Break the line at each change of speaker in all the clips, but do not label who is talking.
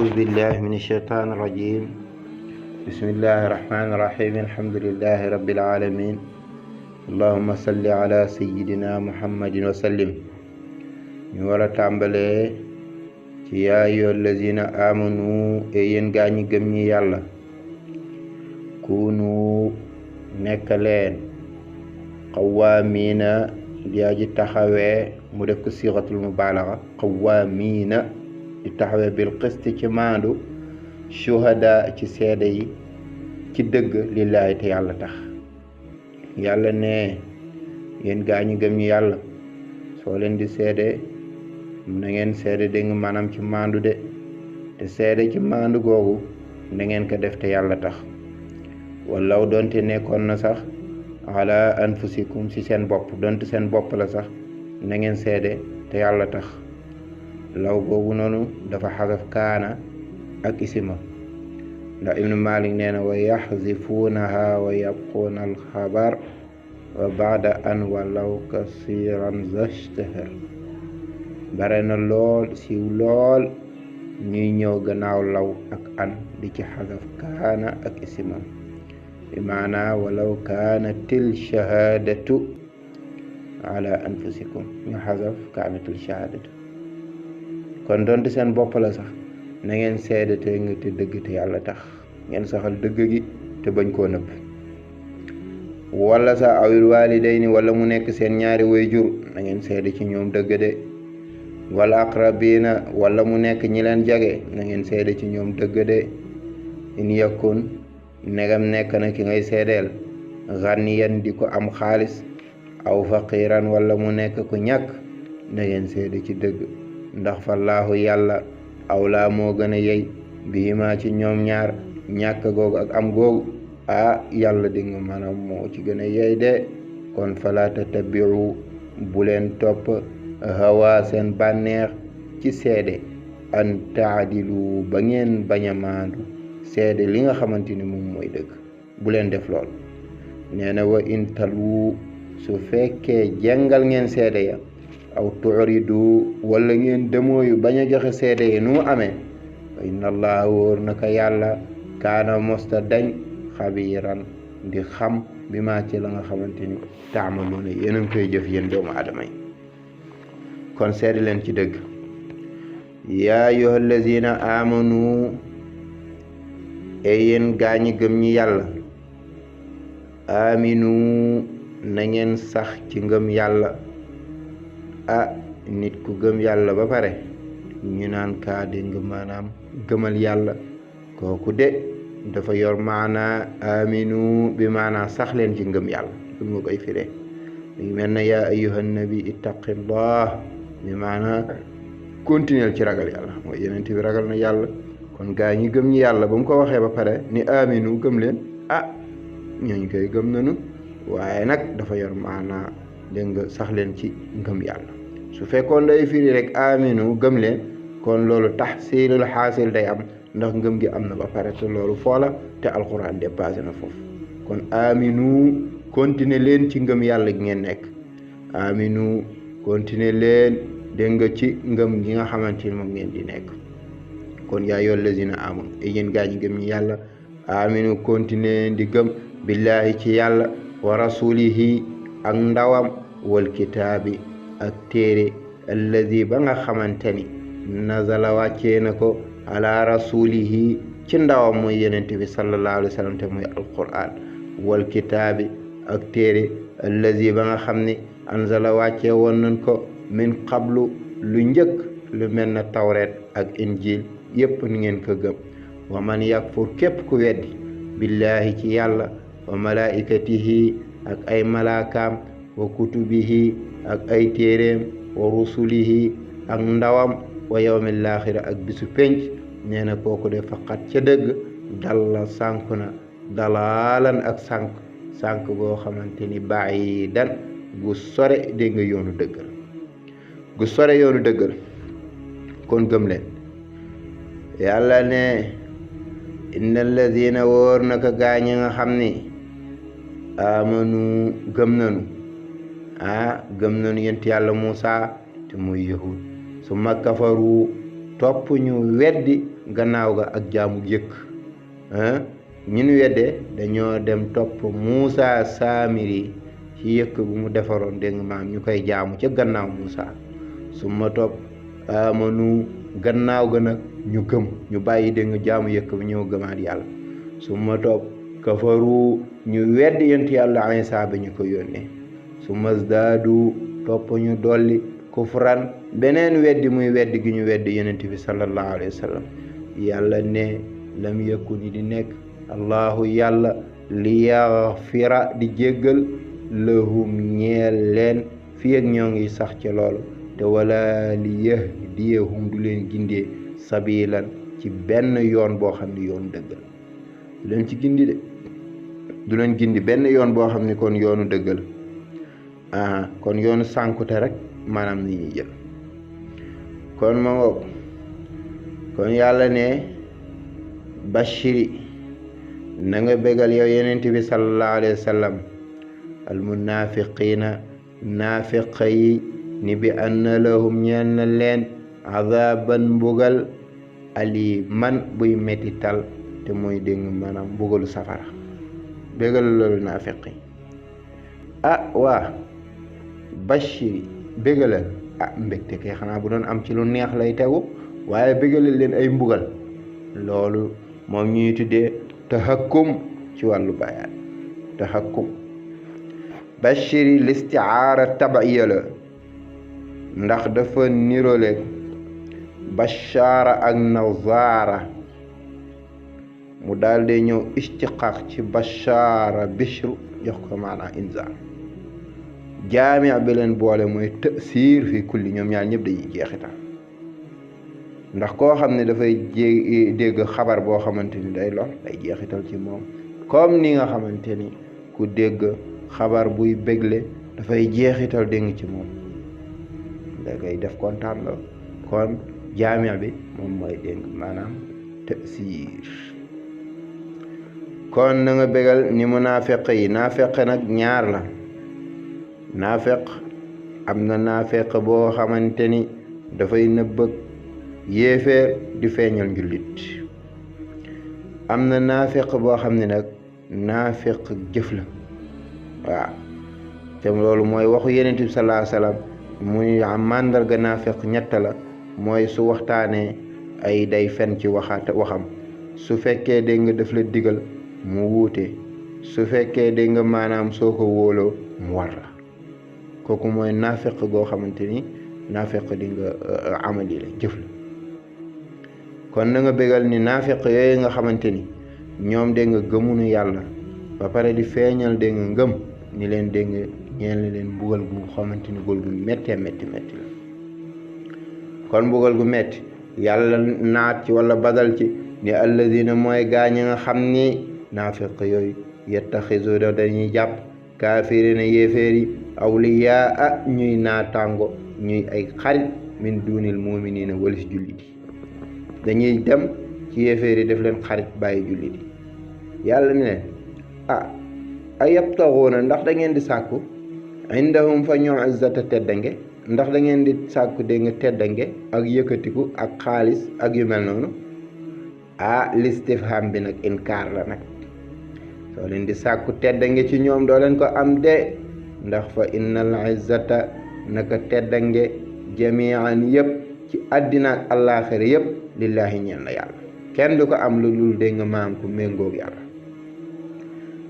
أعوذ بالله من الشيطان الرجيم. بسم الله الرحمن الرحيم. الحمد لله رب العالمين. اللهم صل على سيدنا محمد وسلم. ñu war a tàmbalee ci yaa ayyuha allazina amanu yéen gaa ñi gëm ñi yàlla kunu nekk leen qawwaamiina di aji taxawee mu def ko siixatul mubaalaxa qawwaamiina di taxawee bil qist ci maandu shuhada ci seede yi ci dëgg lillaahi te yàlla tax. yàlla ne yéen gaa ñi gëm ñi yàlla soo leen di seede na ngeen seede dégg nga maanaam ci maandu de te seede ci maandu googu na ngeen ko def te yàlla tax. wallaw doonte nekkoon na sax ala anfusikum ci seen bopp doonte seen bopp la sax na ngeen seede te yàlla tax. law googu noonu dafa xasaf kaana ak isima ndax ibnu malik nee na wa yaxzifuunaha wa yabquuna alxabar wa baada an walaw kasiran zashtahar. bare na lool siiw lool ñuy ñëw gannaaw law ak an di ci xasaf kaana ak isima bi maana walaw kaanatil shahaadatu ala anfusikum ñu xasaf kaanatil shahaadatu. kon doonte seen bopp la sax na ngeen seede te nga te dëgg te yàlla tax ngeen saxal dëgg gi te bañ koo nëbb. wala sa awil walidayni wala mu nekk seen ñaari waajur na ngeen seede ci ñoom dëgg de. wala aqrabina wala mu nekk ñi leen jage na ngeen seede ci ñoom dëgg de. in yakun negam nekk na ki ngay seedeel ganiyan di ko am xaalis aw faqiran wala mu nekk ku ñàkk na ngeen seede ci dëgg ndax fallaahu yàlla awlaa moo gën a yey bihimaa ci ñoom ñaar ñàkk googu ak am googu yàlla di nga maanaam moo ci gën a yey de. kon fala tatabiu bu leen topp hawa seen bànneex ci seede an taadilu ba ngeen bañ a maandu seede li nga xamante ni moom mooy dëgg bu leen def lool. nee na wa in talu su fekkee jàngal ngeen seede ya aw tuuridu wala ngeen demooyu bañ a joxe seede yi nu mu amee wa inna allaha wóor naka yàlla kaana mosta dañ xabiiran di xam bi maa ci la nga xamante ni taamaluuna yéen a ngi koy jëf yéen doomu aadama yi. kon seede leen ci dëgg. yaa ayyuha allazina amanu yéen gaa ñi gëm ñi yàlla aminu na ngeen sax ci ngëm yàlla. nit ku gëm yàlla ba pare ñu naan kaa dégg nga maanaam gëmal yàlla kooku de dafa yor maanaa aminu bi maanaa sax leen ci ngëm yàlla lu nga koy firee ngi mel na yaa ayyuhan nabi ittaqillah bi maanaa continuer ci ragal yàlla mooy yeneen bi ragal na yàlla. kon gaa ñi gëm ñi yàlla ba mu ko waxee ba pare ni aminu gëm leen ñooñu koy gëm nañu waaye nag dafa yor maanaa dégg nga sax leen ci ngëm yàlla. su fekkoon day firi rek aminu gëm leen kon loolu tahsilul xaasil day am ndax ngëm gi am na ba pare te loolu foola te alquran dépassé na foofu. kon aminu continuer leen ci ngëm yàlla gi ngeen nekk. aminu continuer leen dégg nga ci ngëm gi nga xamante ni moom ngeen di nekk. kon yaa ayyuhal lazina amanu yéen gaa ñi gëm ñi yàlla aminu continuer di gëm billahi ci yàlla wa rasulihi ak ndawam wal kitaabi ak téere allazi ba nga xamante ni nazala wàccee na ko ala rasulihi ci ndawam mooy yenente bi sallallahu alayhi wa sallam te mooy alquran. wal kitaabi ak téere allazi ba nga xam ni anzala wàccee woon nañ ko min qablu lu njëkk lu mel na tawreet ak injil yépp ni ngeen ko gëm. wa man yakfur képp ku weddi billahi ci yàlla wa malaikatihi ak ay malaakaam wa kutubihi ak ay téeréem wa rusulihi ak ndawam wa yawmil aaxira ak bisu penc nee na kooku de faqat ca dëgg dalla sànku na dalaalan ak sànk boo xamante ni baidan gu sore dégg nga yoonu dëggal gu sore yoonu dëggal. kon gëm leen. yàlla ne inna alladina wóor naka gaañi nga xam ni amanu gëm nanu gëm nañu yent yàlla Muusa te muy yahud summa kafaru topp ñu weddi gannaaw ga ak jaamu yëkk ñu nu weddee dañoo dem topp Muusa Saamiri ci yëkk bu mu defaroon dégg nga maam ñu koy jaamu ca gannaaw Muusa su ma topp amanu gannaaw ga nag ñu gëm ñu bàyyi dégg nga jaamu yëkk bi ñëw gëmaat yàlla su ma topp kafaru ñu weddi yonent yàlla Iisaa ba ñu ko yónnee su masdaadu topp ñu dolli kufran beneen weddi muy weddi gi ñu weddi yonent bi sallallahu alayhi wa sallam yàlla ne lam yakuni di nekk allahu yàlla li yaxfira di jéggal lahum ñeel leen fi ak ñoo ngi sax ci loolu te wala li yahdiyahum du leen gindee sabilan ci benn yoon boo xam ne yoon dëggal du leen ci gindi de du leen gindi benn yoon boo xam ne kon yoonu dëggal kon yoonu sànkute rek maanaam ni ñuy jël kon ma ngoog kon yàlla ne bashiri na nga bégal yow yenent bi sallallahu alayhi wa sallam al munafiqina naafiqa yi ni bi anna lahum ñeel na leen azaban mbugal aliman buy mettital te mooy dégg maanaam mbugalu safara bégal loolu naafiq yi waa bashiri bégalal mbégte kay xanaa bu doon am ci lu neex lay tegu waaye bégalal leen ay mbugal loolu moom ñuy tuddee tahakkum ci wàllu bayaan tahakkum bashiri listiaara tabaiya la ndax dafa niroleeg bashaara ak nazaara mu daal de ñëw istiqaaq ci bashaara bishru jox ko maanaa inzaar jaami bi leen boole mooy tasiir fi kulli ñoom ñaar ñëpp dañuy jeexital ndax koo xam ne dafay dégg xabar boo xamante ni day lor day jeexital ci moom comme ni nga xamante ni ku dégg xabar buy bégle dafay jeexital dégg ci moom da ngay def kontaan la kon jaami bi moom mooy dégg maanaam tasiir kon na nga bégal ni mu naafeq yi naafeq nag ñaar la naafeq am na naafeq boo xamante ni dafay nëbbëg yéeféer di feeñal njullit am na naafeq boo xam ne nag naafeq jëf la waaw te loolu mooy waxu Yonent bi sallallahu alayhi wa sallam muy màndarga naafeq ñett la mooy su waxtaanee ay day fen ci waxam su fekkee dégg nga daf la digal mu wuute su fekkee dégg nga maanaam soo ko wóoloo mu war la kooku mooy naafeq goo xamante ni naafeq di nga amali la jëf la kon na nga bégal ni naafeq yooyu nga xamante ni ñoom dégg nga gëmunu yàlla ba pare di feeñal dégg nga ngëm ni leen dégg nga ñeel leen mbugal gu xamante ni mbugal gu méttee métti métti la kon mbugal gu métti yàlla naat ci wala badal ci ni alladina mooy gaañi nga xam ni naafeq yooyu yettaxisuuna dañuy jàpp kaafirina yéeféer yi awliyaa ñuy naataango ñuy ay xarit min dunil muminina walis jullit yi dañuy dem ci yéeféer yi def leen xarit bàyyi jullit yi yàlla ne leen ayabtaxuuna ndax da ngeen di sàkku indahum fa ñoom izzata teddange ndax da ngeen di sàkku dégg nga teddange ak yëkkatiku ak xaalis ak yu mel noonu listifham bi nag inkaar la nag soo leen di sàkku teddange ci ñoom doo leen ko am de ndax fa innal izzata naka teddange jamian yëpp ci àddina ak àllaaxira yëpp lillahi ñeel na yàlla kenn du ko am lu dul dégg nga maam ku méngoog yàlla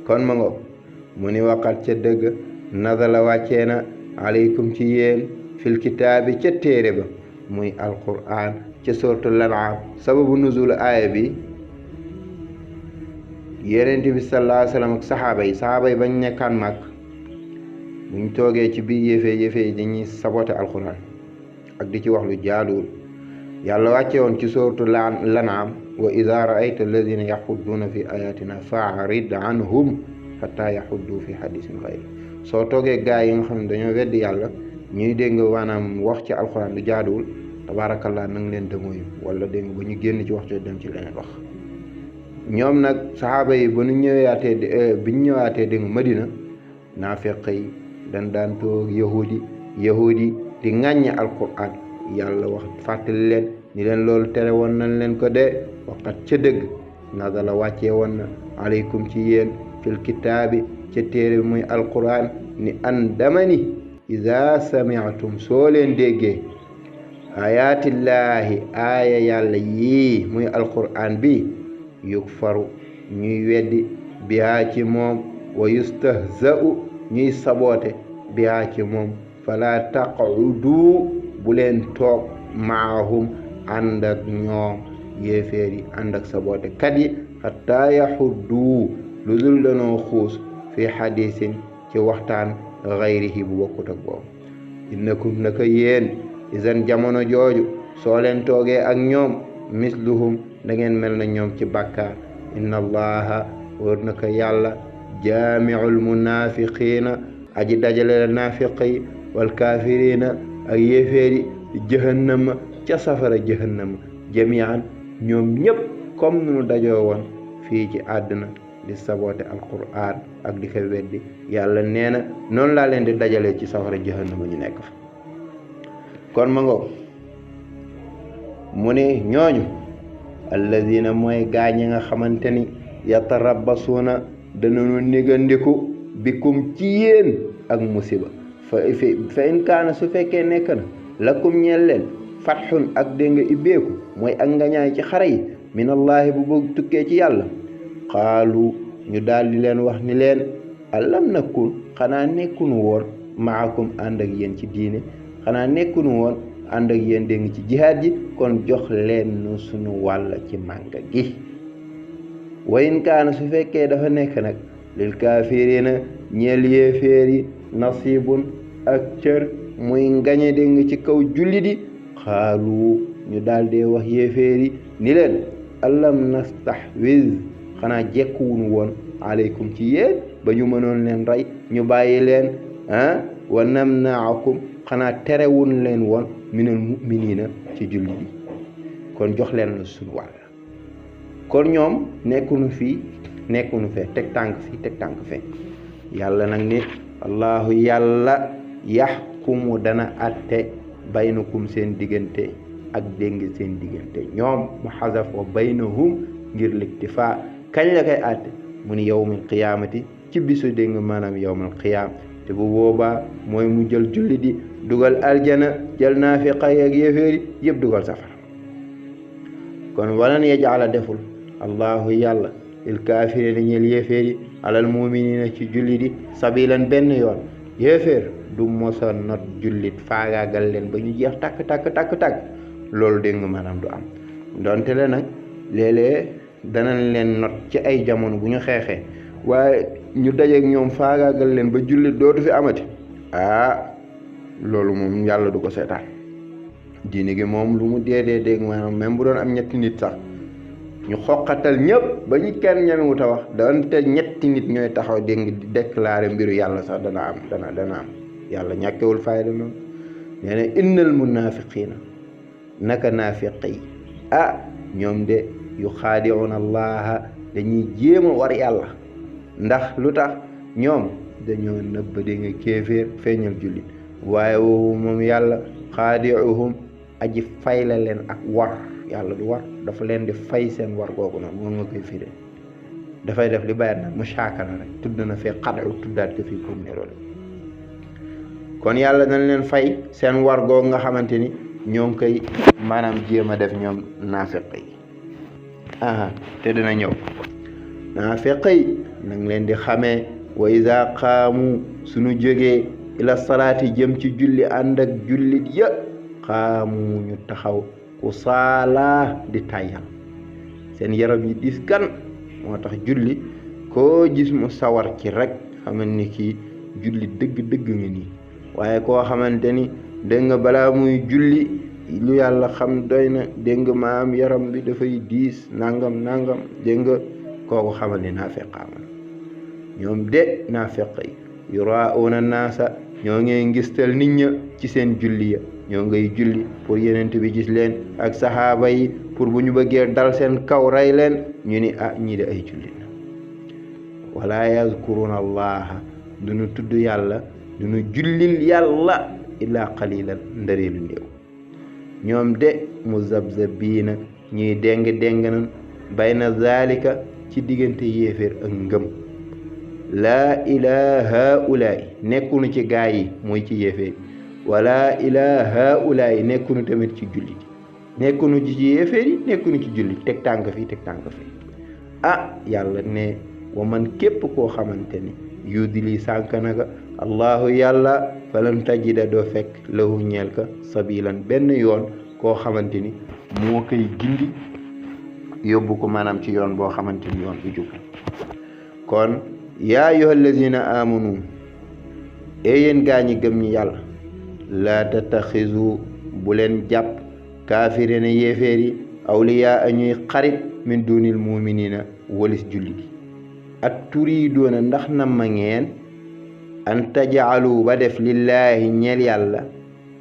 kon ma ngoog mu ni waqat ca dëgg nazala wàccee na aleykum ci yéen fil kitaabi ca téere ba muy alquran ca suratul an'am sababu nuzul aaya bi Yonent bi sallallahu alayhi wa sallam ak saxaaba yi bañ nekkaan màgg buñ toogee ci biir yëfee yi dañuy sabote alquran ak di ci wax lu jaaduwul yàlla wàcce woon ci suratul an'am wa idha ra'ayta alladhina yaxudduuna fi ayatina fa'rid anhum hatta yaxuddu fi hadisin ghayri soo toogee gaa yi nga xam ne dañoo weddi yàlla ñuy dégg nga maanaam wax ci alquran lu jaaduwul tabarakallah na nga leen dëmoyu wala dégg nga ba ñu génn ci waxtu dem ci leneen wax ñoom nag saxaaba yi ba ñu ñëwaatee dégg nga Madina naafeq yi dañ daan toog yahudi di ŋàññe alquran yàlla wax fàttali leen ni leen loolu tere woon nañ leen ko de waqat ca dëgg nazala wàccee woon na aleykum ci yéen fil kitaabi ca téere bi muy alquran ni an dama ni ida sami'tum soo leen déggee ayatillahi aaya yàlla yii muy alquran bi yukfaru ñuy weddi bihaa ci moom wa yustahza'u ñuy saboote bihaa ci moom fala taqudu bu leen toog maahum ànd ak ñoom yéeféer yi ànd ak saboote kat yi xataa yaxuddu lu dul danoo xuus fi xadisin ci waxtaan gayrihi bu bokkut ak boobu innakum naka yéen isan jamono jooju soo leen toogee ak ñoom misluhum da ngeen mel na ñoom ci bàkkaar inna allaha wóor naka yàlla jaamiul munafiqiina aji dajale la naafiq yi wal kaafiriina ak yéeféer yi jahannama ca safara jahannama jamian ñoom ñëpp comme nu dajoo woon fii ci àdduna di saboote alquran ak di ko weddi yàlla nee na noonu laa leen di dajalee ci safara jahannama ñu nekk fa kon ma ngo mu ne ñooñu alladina mooy gaañi nga xamante ni yatarabbasuuna danañu négandiku bikum ci yéen ak musiba fa in kaana su fekkee nekk na lakum ñeel leen fatxun ak dégg nga ibbeeku mooy ak ngañaay ci xare yi minallahi bu bëgg tukkee ci yàlla xaalu ñu daal di leen wax ni leen alam nakun xanaa nekkunu woon maakum ànd ak yéen ci diine xanaa nekkunu woon ànd ak yéen dégg ci jihaad ji kon jox leen nu sunu wàll ci mànga gi wayin kaana su fekkee dafa nekk nag lil kaafiriina ñeel yéeféer yi nasibun ak cër muy ngañe dégg ci kaw julli di xaalu ñu daal dee wax yéeféer yi ni leen alam nastahwiz xanaa jekkuwunu woon aleykum ci yéen ba ñu mënoon leen rey ñu bàyyi leen wa namnaakum xanaa terewun leen woon minal mu'miniina ci julli bi kon jox leen la suñu wàll kon ñoom nekkunu fii nekkunu fee teg tànk fii teg tànk fee yàlla nag ni allahu yàlla yaxkumu dana atte baynakum seen diggante ak dégg seen diggante ñoom mu xasaf wa baynahum ngir liktifaa kañ la koy atte mu ni yawmal qiyaamati ci bisu dégg maanaam yawmal qiyaam te bu boobaa mooy mu jël julli di dugal aljana jël naafiqa yi ak yéeféer yi yëpp dugal safara kon walan yajala deful allahu yàlla il kaafiriina ñeel yéeféer yi alal muminina ci julli di sabilan benn yoon yéeféer du mosa not jullit faagaagal leen ba ñu jeex takk loolu dégg nga maanaam du am donte le nag léeg-léeg danañ leen not ci ay jamono bu ñu xeexee waaye ñu dajeeg ñoom faagaagal leen ba jullit dootu fi amati loolu moom yàlla du ko seetaan diine gi moom lu mu dee dégg maanaam même bu doon am ñetti nit sax ñu xoqatal ñëpp ba ñu kenn ñemewut a wax donte ñetti nit ñooy taxaw dégg di déclarer mbiru yàlla sax dana am yàlla ñàkkewul fayda noonu nee na innal munafiqiina naka naafiq yi ñoom de yu xaadi'una allaha dañuy jéem a war yàlla ndax lu tax ñoom dañoo nëbb di nga kéeféer feeñal jullit waaye woowu moom yàlla xaadi'uhum aji fay la leen ak war yàlla du war dafa leen di fay seen war googu noonu moom nga koy firé dafay def li bayat nag mushakala rek tudd na fee xadu tuddaat ko fii pour ne loolu kon yàlla dañ leen fay seen war googu nga xamante ni ñoo ngi koy maanaam jéem a def ñoom naafiq yi te dina ñëw naafiq yi nang leen di xamee wa iza qaamu suñu jógee ila salaati jëm ci julli ànd ak jullit ya qaamu ñu taxaw usaala di tàyyal seen yaram yi diis gan moo tax julli koo gis mu sawar ci rek xamal ni kii julli dëgg nga nii waaye koo xamante ni dégg nga balaa muy julli lu yàlla xam doy na dégg nga maam yaram bi dafay diis nangam dégg nga kooku xamal ni naafeqaamal ñoom de naafeq yi yuraa'uuna naasa ñoo ngay ngistal nit ña ci seen julli ya ñoo ngay julli pour yenent bi gis leen ak saxaaba yi pour bu ñu bëggee dal seen kaw rey leen ñu ni ñii de ay julli na wala yazkuruna allaha duñu tudd yàlla duñu jullil yàlla illaa qalilan ndareelu néew ñoom de muzabzabiina ñuy déng nan bayna zalika ci diggante yéeféer ak ngëm laa ilaa haulaay nekkunu ci gaa yi mooy ci yéeféer wala ilaa haulaay nekkunu tamit ci julli nekkunu ci yéeféer yi nekkunu ci julli teg tànk fii teg tànk fii yàlla ne wa man képp koo xamante ni yudili sànk naka allahu yàlla falan tajida doo fekk lahu ñeel ka sabilan benn yoon koo xamante ni moo koy gindi yóbbu ko maanaam ci yoon boo xamante ni yoon bu jub kon yaa ayyuha allazina amanu yéen gaa ñi gëm ñi yàlla laa tattaxizu bu leen jàpp kaafirina yéeféer yi awliyaa ñuy xarit min dunil muminina walis julli gi at turiidoona ndax na ma ngeen an tajaalu ba def lillaahi ñeel yàlla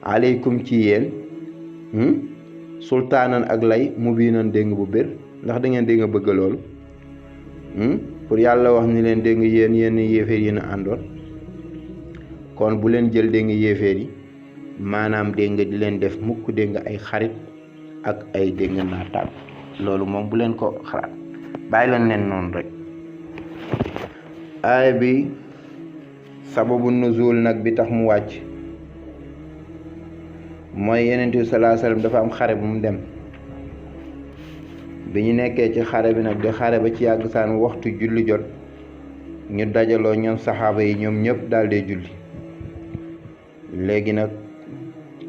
aleykum ci yéen sultaanan ak lay mubiinan dégg bu bér ndax da ngeen dégg nga bëgg loolu pour yàlla wax ni leen dégg nga yéen yéeféer yi na àndoon kon bu leen jël dégg nga yéeféer yi maanaam dégg nga di leen def mukk dégg nga ay xarit ak ay dégg nga naataal loolu moom bu leen ko xalaat bàyyi leen noonu rek aaya bi sababu nuzul nag bi tax mu wàcc mooy Yonent bi sallallahu alayhi wasallam dafa am xare bu mu dem bi ñu nekkee ci xare bi nag di xare ba ci yàgg saan waxtu julli jot ñu dajaloo ñoom saxaaba yi ñoom ñëpp daal dee julli léegi nag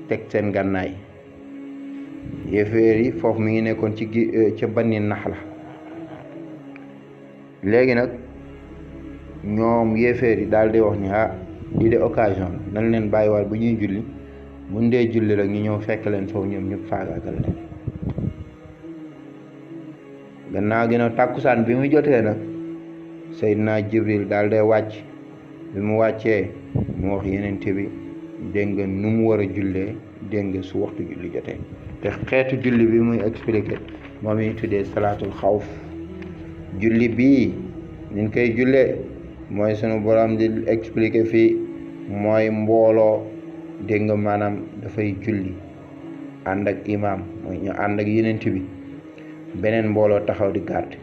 teg seen gànnaay yéeféer yi foofu mi ngi nekkoon ci ca Bani Naxla léegi nag ñoom yéeféer yi daal di wax ni lii de occasion nañ leen bàyyiwaat bu ñuy julli buñ dee julli rek ñu ñëw fekk leen foofu ñoom ñëpp faagaagal leen gannaaw gi nag tàkkusaan bi mu jotee nag Seydina Jibril daal dee wàcc bi mu wàccee mu wax Yonent bi dégg nga nu mu war a jullee dégg nga su waxtu julli jotee te xeetu julli bi muy expliqué moom yi tuddee salaatul xawf julli bii niñ koy jullee mooy sunu borom di expliqué fii mooy mbooloo dégg nga maanaam dafay julli ànd ak imaam mooy ñu ànd ak Yonent bi beneen mbooloo taxaw di garde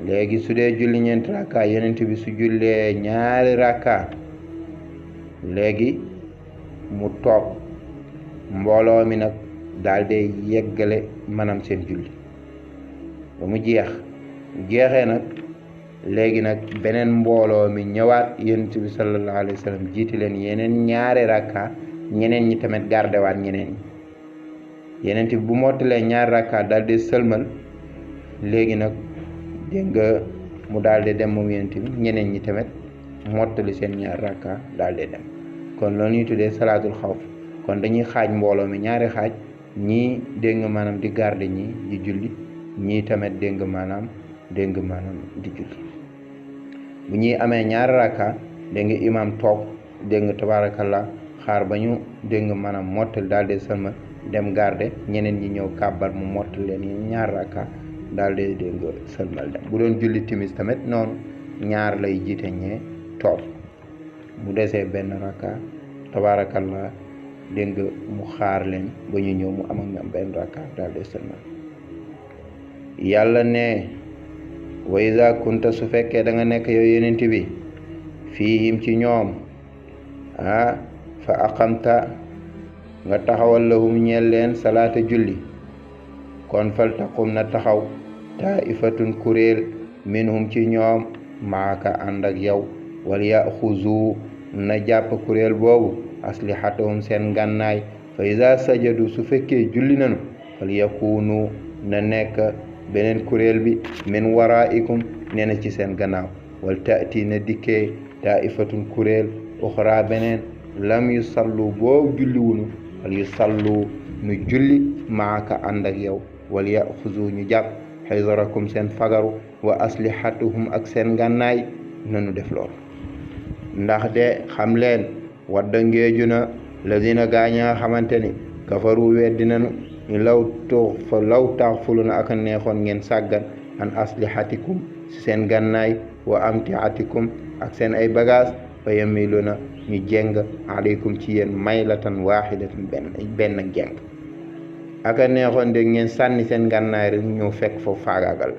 léegi su dee julli ñeenti rakka Yonent bi su jullee ñaari rakka léegi mu toog mbooloo mi nag daal di yeggale maanaam seen julli ba mu jeexee nag léegi nag beneen mbooloo mi ñëwaat Yonent bi sallallahu alayhi wa sallam jiiti leen yeneen ñaari rakka ñeneen ñi tamit gardewaat ñeneen ñi Yonent bi bu mottalee ñaari rakka daal di sëlmal léegi nag dégg nga mu daal di dem moom Yonent bi ñeneen ñi tamit mottali seen ñaari rakka daal di dem kon loolu ñuy tuddee salaatul xawf kon dañuy xaaj mbooloo mi ñaari xaaj ñii dégg nga maanaam di garde ñii di julli ñii tamit dégg nga maanaam di julli bu ñuy amee ñaari rakka dégg nga imaam toog dégg nga tabaarakallah xaar ba ñu dégg nga maanaam mottali daal di sëlmal dem garde ñeneen ñi ñëw kàbbar mu mottali leen ñaari rakka daal di dégg nga sëlmal dem bu doon julli timis tamit noonu ñaar lay jiite ñee toog mu desee benn rakka tabaarakallah dégg nga mu xaar leen ba ñu ñëw mu am ak ñoom benn rakka daal di sëlmal yàlla ne wa iza kunta su fekkee da nga nekk yow Yonent bi fiihim ci ñoom fa aqamta nga taxawal lahum ñeel leen salaata julli kon fal taqum na taxaw taifatun kuréel minhum ci ñoom maaka ànd ak yow wal yaxuzu na jàpp kuréel boobu aslihatahum seen ngànnaay fa iza sajadu su fekkee julli nanu fal yakunu na nekk beneen kuréel bi min waraikum nee na ci seen gannaaw wal taati na dikkee taifatun kuréel uxra beneen lam yu sallu boobu julli wunu wal yu sallu nu julli maaka ànd ak yow wal yaxuzu ñu jàpp xisarakum seen fagaru wa aslihatuhum ak seen ngànnaay nanu def lool ndax de xam leen wadda ngeeju na lazina gaaña nga xamante ni kafaru weddi nanu law taxfuluna ak neexoon ngeen sàggan an aslihatikum si seen gànnaay wa amtiatikum ak seen ay bagage fa yamiluna ñu jeng aleykum ci yéen maylatan waxidatan benn jeng aka neexoon de ngeen sànni seen ngànnaay rek ñëw fekk foofu faagaagal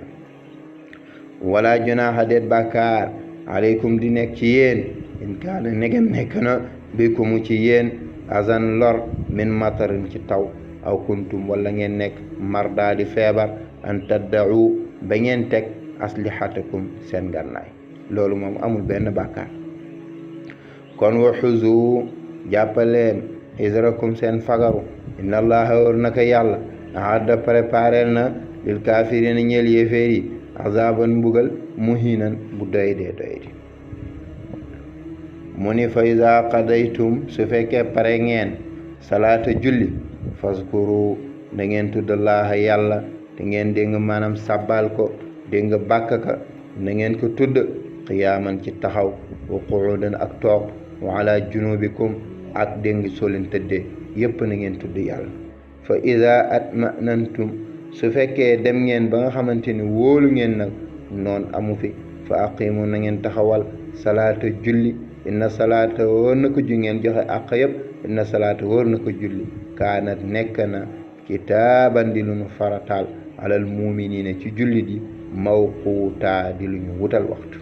wala junaaha déet bàkkaar aleykum di nekk ci yéen in kaana negem nekk na bikumu ci yéen azan lor min matarin ci taw aw kuntum wala ngeen nekk mardaa di feebar an tadda'u ba ngeen teg aslihatakum seen ngànnaay loolu moom amul benn bàkkaar kon wa xuzu jàppaleen israkum seen fagaru inna allaha wër naka yàlla ahadda préparel na lil kaafirina ñeel yéeféer yi azaban mbugal muhinan bu doydee doydi mu ni fa iza qadaytum su fekkee pare ngeen salaata julli faskuru da ngeen tuddallaha yàlla te ngeen dégg maanaam sabbal ko dégg nga bàkk ka na ngeen ko tudd qiyaaman ci taxaw wa qu'udan ak toog wa ala junubikum ak dégg nga soo leen tëddee yépp na ngeen tudd yàlla fa iza atmanantum su fekkee dem ngeen ba nga xamante ni wóolu ngeen nag noon amu fi fa aqimu na ngeen taxawal salaata julli inna salaata wóor na ko ju ngeen joxe àq yépp inna salaata wóor na ko julli kaanat nekk na kitaaban di lu ñu farataal alal muminina ci jullit yi mawquuta di lu ñu wutal waxtu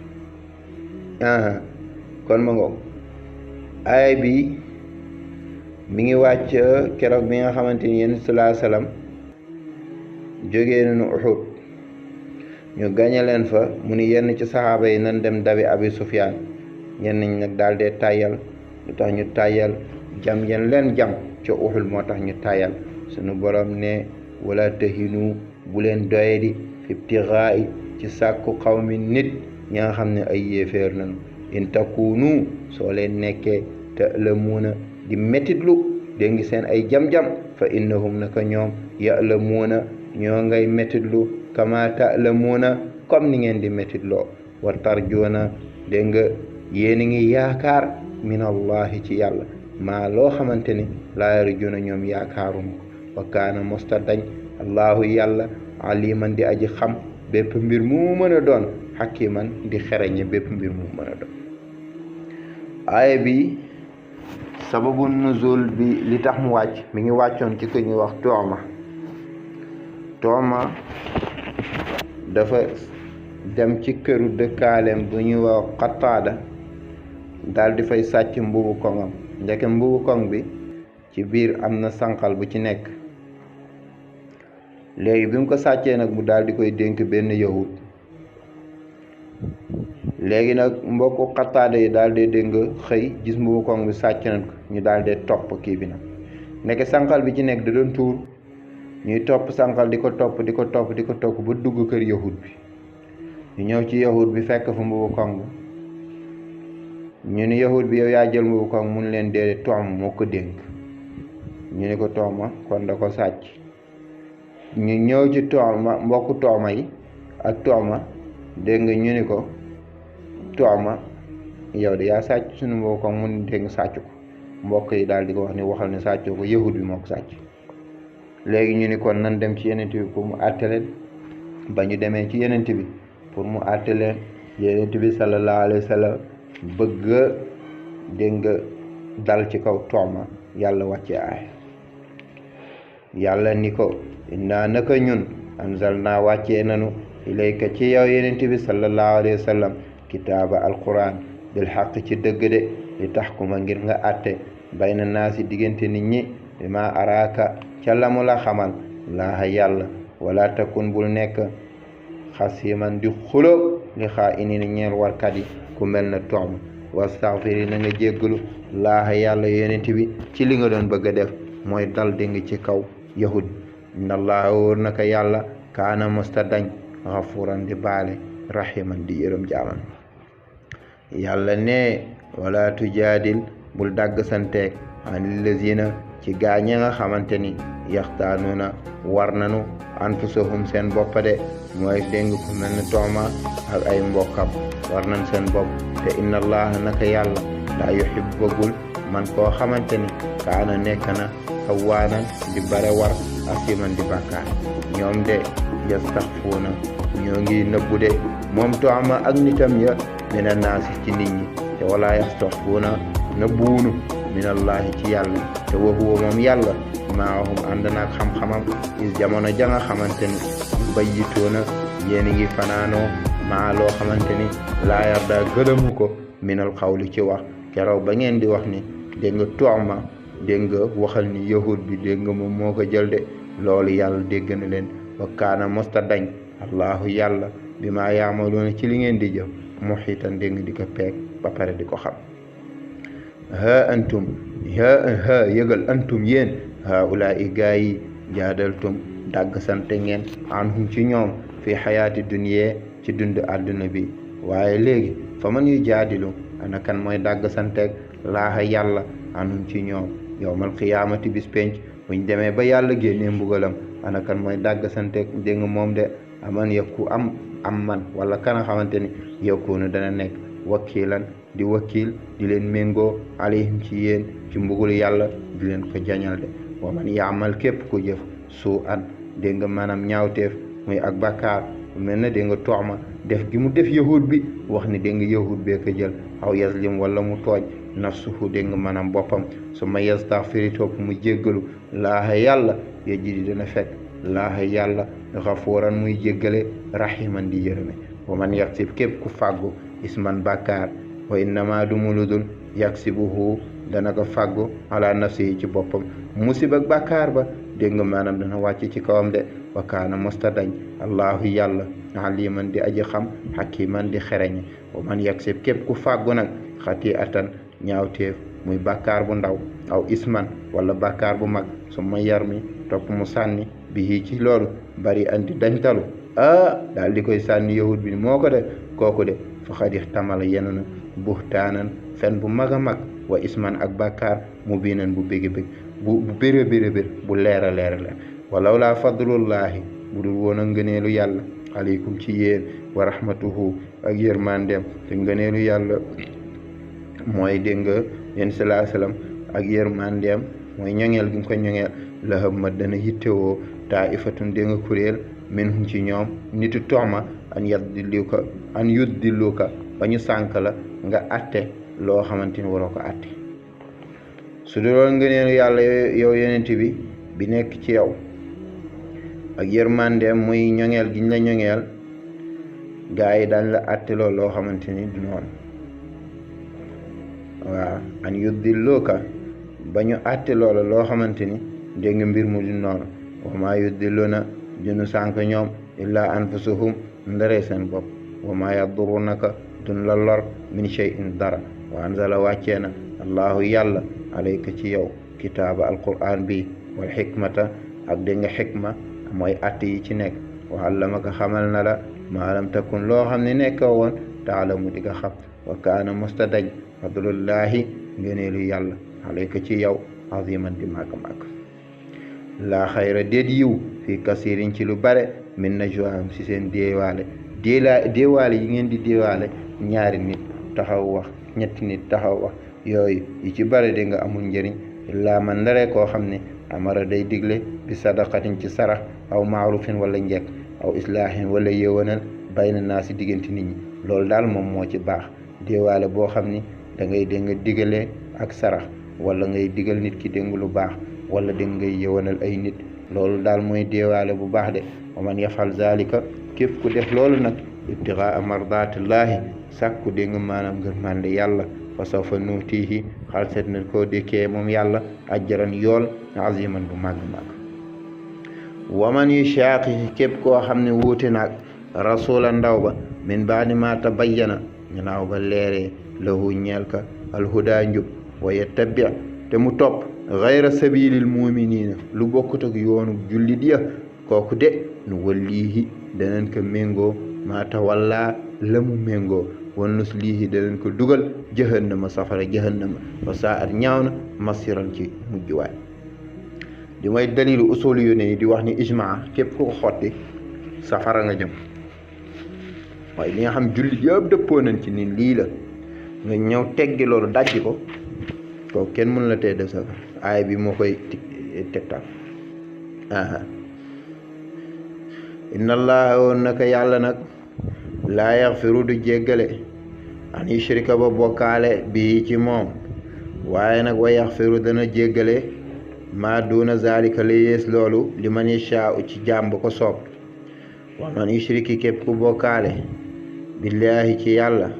kon ma ngoog aaya bi mi ngi wàcc keroog bi nga xamante ni yéen salaa salaam jógee nañu Uhud ñu gañe leen fa mu ni yenn ci saxaaba yi nan dem dabi Abi Sufyaan ñenn ñi nag daal dee tàyyal lu tax ñu tàyyal jam yen leen jam ca Uhud moo tax ñu tàyyal sunu borom ne wala tahinu bu leen doyadi fi ibtighaa'i ci sàkku xawmi nit ñi nga xam ne ay yéeféer nañu in takunu soo leen nekkee ta'lamuuna di metitlu dégg ngi seen ay jam-jam fa innahum naka ñoom ya'lamuuna ñoo ngay metitlu kama ta'lamuuna comme ni ngeen di metitloo wa tarjuuna dégg nga yéen a ngi yaakaar min allahi ci yàlla maa loo xamante ni laa yarjuuna ñoom yaakaarum ko wa kaana mustadañ allahu yàlla aliman di aji xam bépp mbir mu mën a doon hakiman di xereñe bépp mbir mu mën a doon aaya bi sababu nuzul bi li tax mu wàcc mi ngi wàccoon ci ko ñuy wax Tooma dafa dem ci këru dëkkaaleem bu ñuy wax Qataada daal di fay sàcc mbubu koŋam ndeke mbubu koŋ bi ci biir am na sànqal bu ci nekk léegi bi mu ko sàccee nag mu daal di koy dénk benn yahud léegi nag mbokku Qataada yi daal di dégg xëy gis mbubu koŋ bi sàcc nañ ko ñu daal di topp kii bi nag ndeke sànqal bi ci nekk da doon tuur ñuy topp sànqal di ko topp ba dugg kër yahud bi ñu ñëw ci yahud bi fekk fa mbubu koŋ bi ñu ni yahud bi yow yaa jël mbubu koŋ mun leen déedéet Tooma moo ko dénk ñu ni ko Tooma kon da ko sàcc ñu ñëw ci Tooma mbokku Tooma yi ak Tooma dégg nga ñu ni ko Tooma yow de yaa sàcc suñu mbubu koŋ mun dégg nga sàcc ko mbokk yi daal di ko wax ni waxal ne sàccoo ko yahud bi moo ko sàcc léegi ñu ni kon nan dem ci yenent bi pour mu àtte leen ba ñu demee ci yenent bi pour mu àtte leen yenent bi sallallahu alayhi wa sallam bëgg dégg nga dal ci kaw Tooma yàlla wàcce aay yàlla ni ko inna naka ñun anzalna wàccee nanu ilayka ci yow yenent bi sallallahu alayhi wa sallam kitaaba alquran bil xaq ci dëgg de li taxkuma ngir nga àtte bayna naasi diggante nit ñi bi ma araaka ca la mu la xamal laaha yàlla wala takun bul nekk xasiman di xulo li xaa ini ni ñeel warkat yi ku mel na Tooma wastaghfiri na nga jéggalu laaha yàlla yonent bi ci li nga doon bëgg a def mooy dal di nga ci kaw yahud inna allaha wóor naka yàlla kaana mustadañ xafuran di baale rahiman di yërëm jaaman yàlla ne wala tujaadil bul dàgg santeeg anil lazina ci gaa ñi nga xamante ni yaxtaanuuna war nanu anfusahum seen bopp de mooy dégg ku mel ni Tooma ak ay mbokkam war nañ seen bopp te inna allaha naka yàlla laa yuhibbu bëggul man koo xamante ni kaana nekk na xawaanan di bare war asiman di bàkkaar ñoom de yastaxfuuna ñoo ngi nëbbu de moom Tooma ak nitam ya mina naasi ci nit ñi te wala yastaxfuuna nëbbuwunu minallahi ci yàlla te wa huwa moom yàlla maahum ànd naag xam-xamam is jamono ja nga xamante ni bayyitoona yéen ngi fanaanoo maa loo xamante ni laa yarda gërëmu ko minal xawli ci wax keroog ba ngeen di wax ni dégg nga tooma dégg nga waxal ni yahud bi dégg nga moom moo ko jël de loolu yàlla dégg na leen wa kaana mosta dañ allahu yàlla bi maa yaamaloona ci li ngeen di jëf muhiitan dégg nga di ko peeg ba pare di ko xam antum yëgal antum yéen haulaa'i gaa yi jaadaltum dàgg sante ngeen anhum ci ñoom fi xayaati dunya ci dund àdduna bi waaye léegi fa man yu jaadilu ana kan mooy dàgg santeeg laaha yàlla anhum ci ñoom yowmal qiyaamati bis penc buñ demee ba yàlla génnee mbugalam ana kan mooy dàgg santeeg dégg nga moom de aman yëkku am man wala kan a xamante ni yëkkuunu dana nekk wakiilan di wakiil di leen méngoo alayhim ci yéen ci mbugul yàlla di leen ko jañal de wa man yaamal képp ku jëf suu an dégg nga maanaam ñaawteef muy ak bakkaar mel na dégg nga toxma def gi mu def yahud bi wax ni dégg nga yahud bee ko jël aw yazlim wala mu tooñ nafsuhu dégg nga maanaam boppam su ma yastaxfiri topp mu jéggalu laaha yàlla yajidi dana fekk laaha yàlla xafuuran muy jéggale rahiman di yërëme wa man yaxsib képp ku fàggu isman bakkaar wa innama du mu ludul yaksibuhu dana ko fàggu ala nafsi ci boppam musiba ak bakkaar ba dégg nga maanaam dana wàcc ci kawam de wa kaana mosta dañ allahu yàlla aliman di aji xam hakiman di xereñe wa man yaksib képp ku fàggu nag xati atan ñaawteef muy bakkaar bu ndaw aw isman wala bakkaar bu mag su ma yar mi topp mu sànni bi ci loolu bari andi dañtalu daal di koy sànni yahud bi moo ko de kooku de faqad ihtamala yenu na buhtaanan fen bu mag a mag wa isman ak bakkaar mu biinan bu bégi bég bu béré bu leer a leer walaw laa fadlullahi bu dul woon a ngëneelu yàlla aleykum ci yéen wa rahmatuhu ak yërmandeem te ngëneelu yàlla mooy dégg nga yéen salaa salaam ak yërmandeem mooy ñoŋeel gi mu ko ñoŋeel la hamma dana yittewoo taifatun dégg nga kuréel minhum ci ñoom nitu toxma an yuddiluka ba ñu sànk la nga atte loo xamante ni waroo ko atte su dul woon ngëneelu yàlla yow yonent bi nekk ci yow ak yërmandeem muy ñoŋeel giñ la ñoŋeel gaa yi dañ la atte loolu loo xamante ni du noonu waaw an yuddilluka ba ñu atte loola loo xamante ni dégg nga mbir mu du noonu wa maa yuddilluna dunu sànk ñoom illaa anfusuhum ndare seen bopp wa maa yadurunaka dun la lor min shay'in dara wa anzala wàccee na allahu yàlla alayka ci yow kitaaba alquran bi wal xikmata ak dégg nga xikma mooy att yi ci nekk wa allamaka xamal na la maa lam takun loo xam ne nekka woon taalamu di nga xam wa kaana musta dañ fadlullahi ngëneelu yàlla alayka ci yow aziman di màgg laa xayra déet yiw fii kasirin ci lu bare min najwaahum si seen déewaale yi ngeen di déewaale ñaari nit taxaw wax ñetti nit taxaw wax yooyu yi ci bare di nga amul njëriñ illaa man ndare koo xam ne amara day digle bi sadaqatin ci sarax aw maarufin wala njekk aw islaahin wala yëwanal bayna naa si diggante nit ñi loolu daal moom moo ci baax déewaale boo xam ni da ngay dégg nga digalee ak sarax wala ngay digal nit ki dégg lu baax wala dégg ngay yëwanal ay nit loolu daal mooy déewaale bu baax de wa man yafal zalika képp ku def loolu nag ibtigaa mardatillahi sàkku dégg nga maanaam ngërmande yàlla fa sawfa nuutihi xalset na koo dékkee moom yàlla ajran yool aziman bu màgg wa man yushaqiqi képp koo xam ne wuute naag rasula ndaw ba min baadi ma tabayyana ñanaaw ba leeree lahu ñeel ka alhuda njub wa yattabi te mu topp gayra sabilil muminina lu bokkut ak yoonu jullit ya kooku de nu wallihi danañ ko méngoo maa tawalla la mu méngoo wa nuslihi danañ ko dugal jahannama safara jahannama wa saat ñaaw na masiran ci mujjuwaay di may dalilu usul yu ne di wax ni ijmaa képp ku ko xotti safara nga jëm waaye li nga xam jullit yëpp dëppoo nañ ci ni lii la nga ñëw teggi loolu dajji ko kooku kenn mën la tee def safara aay bi moo koy tegtal inna allaha woon naka yàlla nag laa yaxfiru du jéggale an yushrika ba bokkaale bii ci moom waaye nag wa yaxfiru dana jéggale maa duna zalika li yees loolu li man yashaa'u ci jaam bu ko soob wa man yushriki képp ku bokkaale billaahi ci yàlla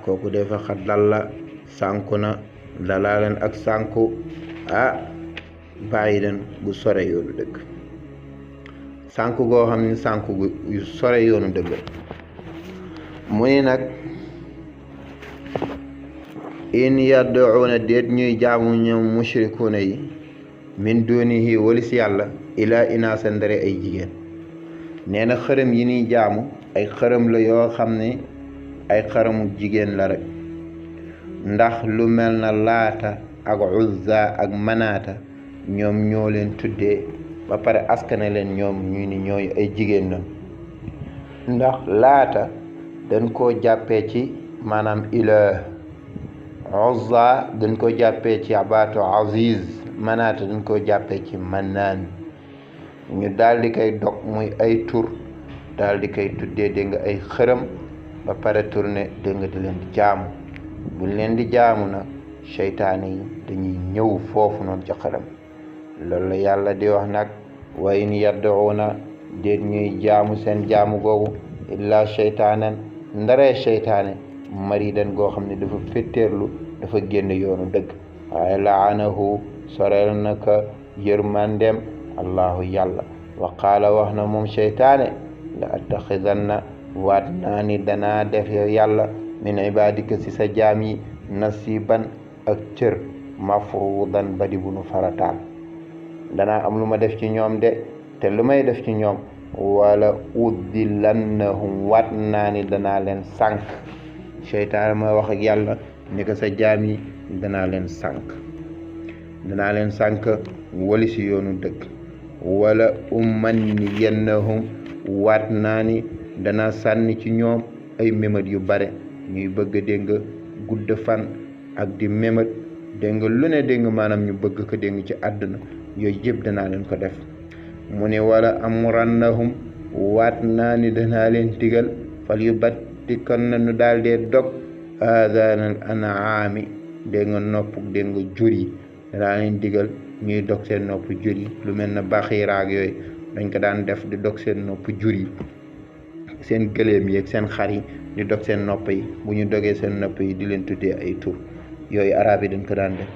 kooku defa xat dalla sànku na dalaaleen ak sànku bàyyi den bu sore yoonu dëgg sànku goo xam ne sànku yu sore yoonu dëgg mu ni nag in yad'una déet ñuy jaamu ñoom mushrikuuna yi min dunihi walis yàlla ilaa inaasa ndare ay jigéen nee na xërëm yi ñuy jaamu ay xërëm la yoo xam ne ay xërëmu jigéen la rek ndax lu mel na laata ak uzza ak manaata ñoom ñoo leen tuddee ba pare askane leen ñoom ñu ni ñooy ay jigéen la ndax laata dañ koo jàppee ci maanaam ilah uzza dañ ko jàppee ci abaatu aziz manaata dañ ko jàppee ci mannaan ñu daal di koy dog muy ay tur daal di koy tuddee dégg nga ay xërëm ba pare tourné dégg nga di leen di jaamu buñ leen di jaamu nag seytaane yi dañuy ñëw foofu noonu ci xërëm loolu la yàlla di wax nag wa in yad'una déet ñuy jaamu seen jaamu googu illaa seytaanan ndaree seytaane maridan goo xam ne dafa féttéerlu dafa génn yoonu dëgg waaye laanahu soreel na ka yërmandem allahu yàlla wa qaala wax na moom seytaane la attaxidanna waat naa ni danaa def yow yàlla min ibadika si sa jaam yi nasiban ak cër mafruudan badi bu nu farataal danaa am lu ma def ci ñoom de te lu may def ci ñoom wala uddilannahum waat naa ni danaa leen sànk seytaane mooy wax ak yàlla ni ko sa jaam yi danaa leen sànk wali si yoonu dëkk wala umanniyannahum waat naa ni dana sànni ci ñoom ay mémat yu bare ñuy bëgg dégg nga gudd fan ak di mémat dégg nga lu ne dégg nga maanaam ñu bëgg ko dégg nga ci àdduna yooyu yëpp danaa leen ko def mu ne wala amurannahum waat naa ni danaa leen digal fal yu batti kon na nu daal dee dog aadaanal anaami dégg nga nopp dégg nga jur yi danaa leen digal ñuy dog seen nopp jur yi lu mel na baxiiraag yooyu dañ ko daan def di dog seen nopp jur yi seen gëléem yi ak seen xar yi di dog seen nopp yi bu ñu dogee seen nopp yi di leen tuddee ay tur yooyu arab yi dañ ko daan def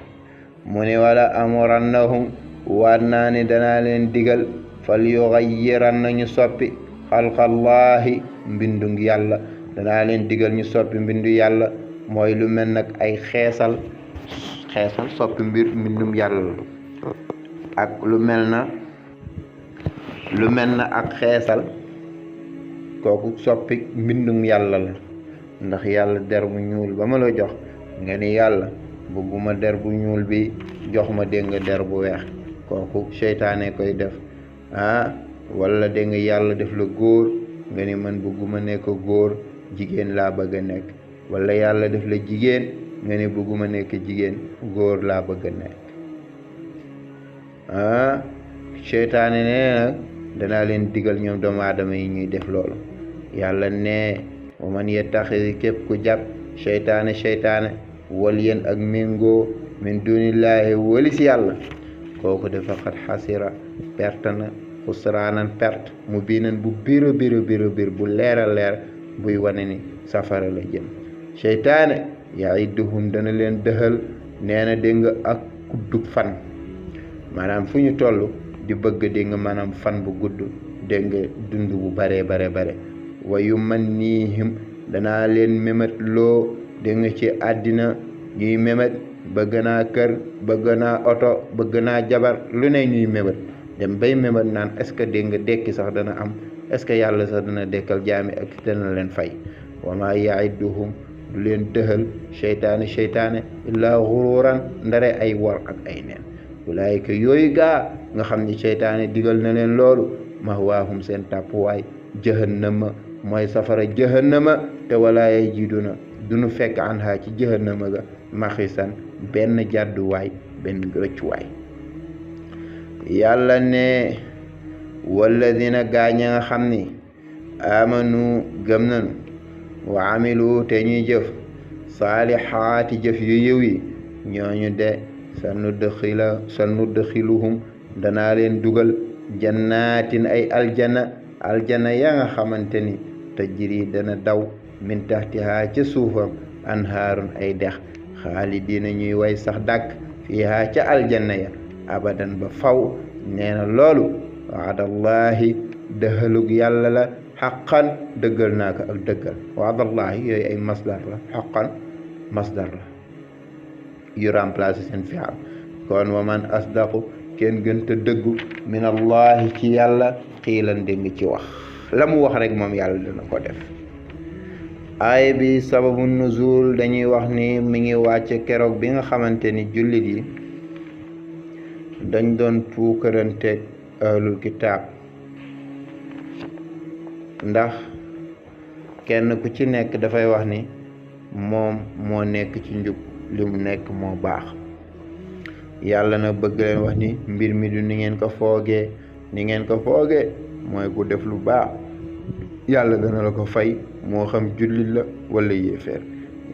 mu ne wala amurannahum waat naa ne danaa leen digal fal yughayyiran nañu soppi xalqallaahi mbindum yàlla danaa leen digal ñu soppi mbindu yàlla mooy lu mel nag ay xeesal soppi mbindum yàlla ak lu mel na ak xeesal kooku soppi mbindum yàlla la ndax yàlla der bu ñuul ba ma la jox nga ni yàlla bëgguma der bu ñuul bi jox ma dégg nga der bu weex kooku seytaane koy def wala dégg nga yàlla def la góor nga ni man bëgguma nekk góor jigéen laa bëgg a nekk wala yàlla def la jigéen nga ni bëgguma nekk jigéen góor laa bëgg a nekk seytaane nee nag danaa leen digal ñoom doomu aadama yi ñuy def loolu yàlla ne wa man yettaxidi képp ku jàpp seytaane wal yéen ak méngoo min dunillaahi walis yàlla kooku dafa xat xasira perte na xusraanan perte mu biinan bu biir bu leer buy wane ni safara la jëm seytaane ya'iduhum dana leen dëxal nee na dégg nga ak guddug fan maanaam fu ñu toll di bëgg dégg nga maanaam fan bu gudd dégg nga dund bu bare wa yumannihim danaa leen mémat loo dégg nga ci àddina ñuy mémat bëgg naa kër bëgg naa oto bëgg naa jabar lu ne ñuy mémat dem bay mémat naan est-ce que dégg nga dekki sax dana am est-ce que yàlla sax dana dekkal jaami ak dana leen fay wa maa ya'iduhum du leen dëxal seytaane illaa xuruuran ndare ay wor ak ay neen ulaayika yooyu gaa nga xam ni seytaane digal na leen loolu mahwaahum seen tàppuwaay jahannama mooy safara jahannama te walaa yajiduna duñu fekk anha ci jahannama ga maxisan benn jàdduwaay benn rëccuwaay yàlla ne walladina gaaña nga xam ni amanu gëm nañu wa amilu te ñuy jëf saalihaati jëf yu yiw yi ñooñu de sa nudxiluhum danaa leen dugal jannaatin ay aljana ya nga xamante ni tajri dana daw min taxtihaa ca suufam anhaarun ay dex xaalidiina ñuy way sax dàkk fiihaa ca aljanna ya abadan ba faw nee na loolu waadallahi dëxalug yàlla la xaqan dëggal naa ko ak dëggal waadallahi yooyu ay masdar la xaqan masdar la yu remplacé seen fi'al kon wa man asdaqu kenn gënta dëggu min allahi ci yàlla xiilan dégg ci wax la mu wax rek moom yàlla dina ko def. aaya bi sababu nuzul dañuy wax ni mi ngi wàcce keroog bi nga xamante ni jullit yi dañ doon puukarante ahlul kitaab ndax kenn ku ci nekk dafay wax ni moom moo nekk ci njub li mu nekk moo baax yàlla na bëgg leen wax ni mbir mi du ni ngeen ko foogee mooy ku def lu baax yàlla dana la ko fay moo xam jullit la wala yéeféer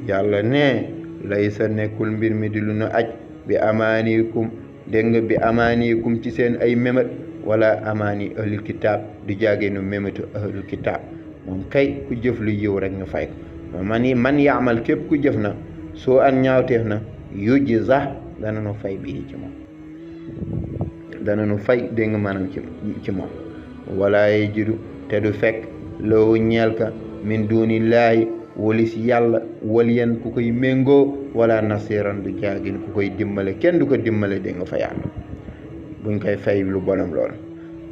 yàlla ne lay sa nekkul mbir mi di lu nu aj bi amaanikum dégg nga bi amaanikum ci seen ay mémat wala amaani ahlul kitaab du jaageenu mématu ahlul kitaab moom kay ku jëf lu yiw rek ñu fay ko man yaamal képp ku jëf na soo an ñaawteef na yujji sax dana nu fay bii ci moom dana nu fay dégg nga maanaam ci moom wala yajidu te du fekk loo ñeel ka min dunillahi walis yàlla waliyan ku koy méngoo wala nasiran du jaagin ku koy dimbale kenn du ko dimbale dégg nga fa yàlla buñ koy fay lu bonam lool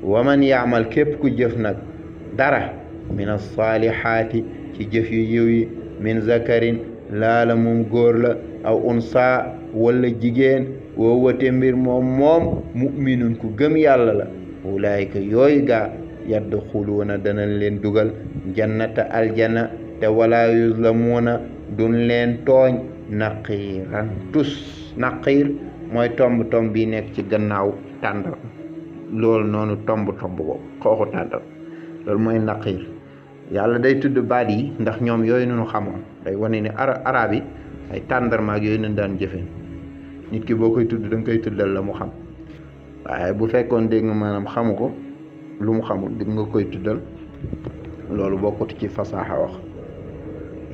waman yaamal képp ku jëf nag dara min as-saalihaati ci jëf yu yiw yi min zakarin laala moom góor la aw unsa wala jigéen woo wate mbir moom mu'minun ku gëm yàlla la ulaayika yooyu gaa yadxuluuna danañ leen dugal jannata aljana te wala yuzlamuuna duñ leen tooñ naqiiran tus naqiir mooy tomb bi nekk ci gannaaw tàndar loolu noonu tomb boobu xooxu tàndar loolu mooy naqiir yàlla day tudd baat yi ndax ñoom yooyu nunu xamoon day wane ne arab yi ay tàndarmaak yooyu nañ daan jëfe nit ki boo koy tudd da nga koy tuddal la mu xam waaye bu fekkoon dégg nga maanaam xamu ko lu mu xamul di nga koy tuddal loolu bokkut ci fasaaxa wax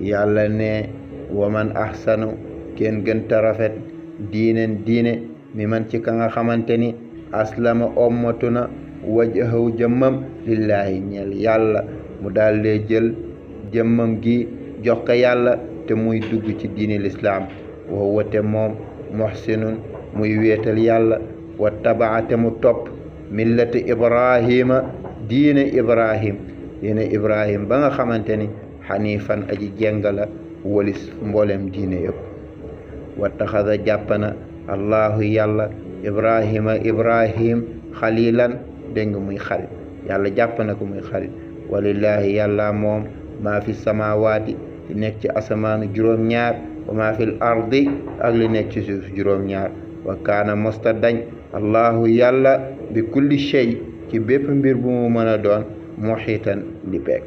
yàlla ne waman ahsanu kenn gën ta rafet diine mi man ci ka nga xamante ni aslama ommatu na wajhahu jëmmam lillaahi ñeel yàlla mu daal lee jël jëmmam gi jox ko yàlla te muy dugg ci diine lislaam wa huwa te moom muhsinun muy wéetal yàlla wa tabaate mu topp millati ibrahima diine ibrahim ba nga xamante ni xanifan aji jengala walis mboolem diine yëpp wa taxada jàppana allahu yàlla ibrahim xalilan dégg nga muy xarit yàlla jàppana ko muy xarit walillahi yàlla moom maa fi samawaati li nekk ci asamaanu juróom-ñaar wa maa fil ardi ak li nekk ci suuf juróom-ñaar wa kaana mosta dañ allahu yàlla bi kulli shay ci bépp mbir bu mu mën a doon muhitan di peeg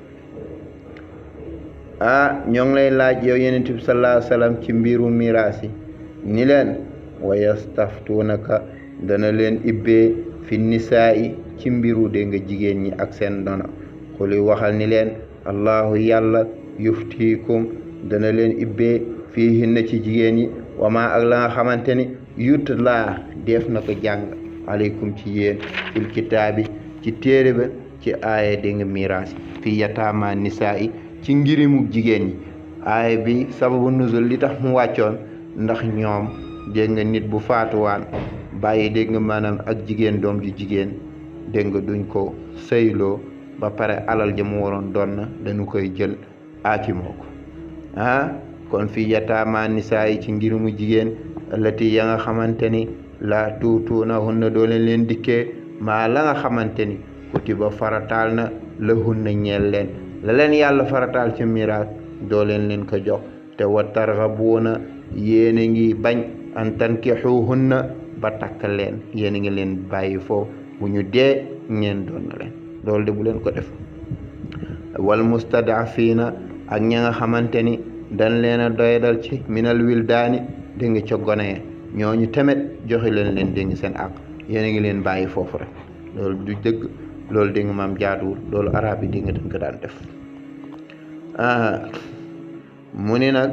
ñoo ngi lay laaj yow yonent bi sallallahu alayhi wa sallam ci mbiru miraas yi ni leen wa yastaftuunaka dana leen ibbee fi nisaa'i ci mbiru de nga jigéen ñi ak seen dono xuli waxal ni leen allahu yàlla yuftiikum dana leen ibbee fiihinna ci jigéen ñi wama ak la nga xamante ni yutlaa def na ko jàng aleykum ci yéen fil kitaabi ci téere ba ci aaya dégg nga miraas yi fi yataama nisaa yi ci ngirimu jigéen ñi aaya bi sababu nuzul li tax mu wàccoon ndax ñoom dégg nga nit bu faatuwaan bàyyi dégg nga maanaam ak jigéen doom ju jigéen dégg nga duñ ko sëyloo ba pare alal ja mu waroon doon na dañu koy jël aakimoo ko kon fi yataama nisaa yi ci ngirimu jigéen allati ya nga xamante ni laa tuutuuna hunna doo leen dikkee maa la nga xamante ni kutiba farataal na la hunna ñeel leen la leen yàlla farataal ci miraas doo leen ko jox te wa targhabuuna yéen a ngi bañ an tankixuhunna ba takk leen yéen a ngi leen bàyyi foofu bu ñu dee ñeen doon na leen loolu de bu leen ko def wal mustadafiina ak ña nga xamante ni dañ leen a doyadal ci minal wildaani di nga ca gone ñooñu tamit joxe leen dégg nga seen àq yéen a ngi leen bàyyi foofu rek loolu du dëgg loolu dégg nga maam jaaduwul loolu arab yi dégg nga dañ ko daan def mu ni nag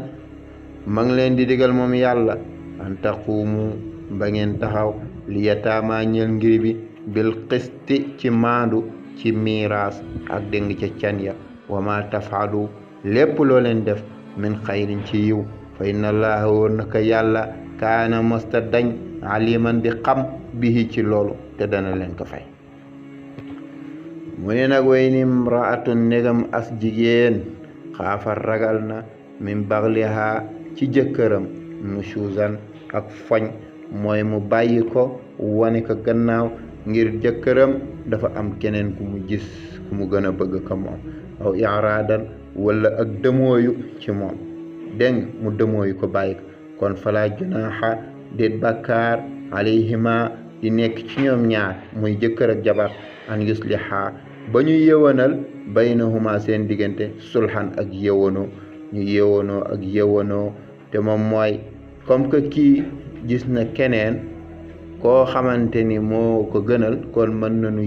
ma ngi leen di digal moom yàlla an taquumu ba ngeen taxaw li yataamaa ñeel ngir bi bil qisti ci maandu ci miiraas ak dégg nga ca can ya wa ma tafaalu lépp loo leen def min xayrin ci yiw fa inna allaha wóor naka yàlla kaana mosta dañ aliman di xam bihi ci loolu te dana leen ko fay mu ne nag way ni imraatun ndegam as jigéen xaafar ragal na min baxliha ci jëkkëram nushuzan ak foñ mooy mu bàyyi ko wane ko gannaaw ngir jëkkëram dafa am keneen ku mu gis ku mu gën a bëgg ko moom aw iraadan wala ak dëmooyu ci moom dégg mu dëmooyu ko bàyyi ko kon fala junaaxa déet bàkkaar alayhima di nekk ci ñoom ñaar muy jëkkër ak jabar an yusliha ba ñu yëwanal baynahuma seen diggante sulhan ak yëwanoo ñu yëwanoo ak yëwanoo te moom mooy comme que kii gis na keneen koo xamante ni moo ko gënal kon mën nañu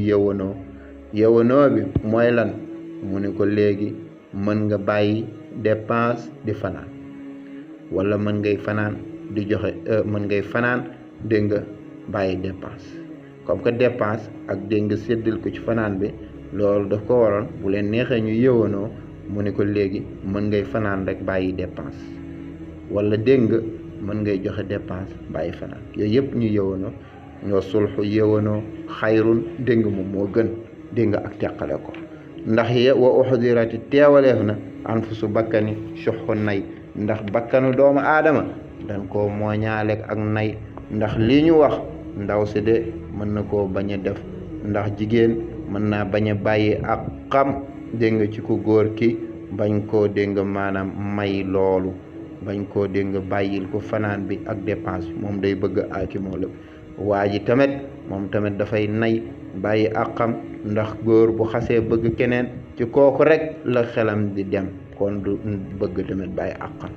yëwanoo bi mooy lan mu ne ko léegi mën nga bàyyi dépense di fanaan wala mën ngay fanaan di joxe mën ngay fanaan dégg nga bàyyi dépense comme que dépense ak dégg nga séddal ko ci fanaan bi loolu daf ko waroon bu leen neexee ñu yëwanoo mu ne ko léegi mën ngay fanaan rek bàyyi dépense wala dégg nga mën ngay joxe dépense bàyyi fanaan yooyu yëpp ñu yëwanoo ñoo sulxu yëwanoo xayrun dégg nga moom moo gën dégg nga ak teqale ko ndax ye wa uxdirati teewaleef na anfusu bakkani suxu nay ndax bakkanu doomu aadama dañ koo mooñaaleeg ak nay ndax lii ñu wax ndaw si de mën na koo bañ a def ndax jigéen mën naa bañ a bàyyi ak xam dégg nga ci ku góor ki bañ koo dégg nga maanaam may loolu bañ koo dégg nga bàyyil ko fanaan bi ak dépense bi moom day bëgg aaki moo lépp waa ji tamit moom tamit dafay nay bàyyi ak xam ndax góor bu xasee bëgg keneen ci kooku rek la xelam di dem kon du bëgg tamit bàyyi ak xam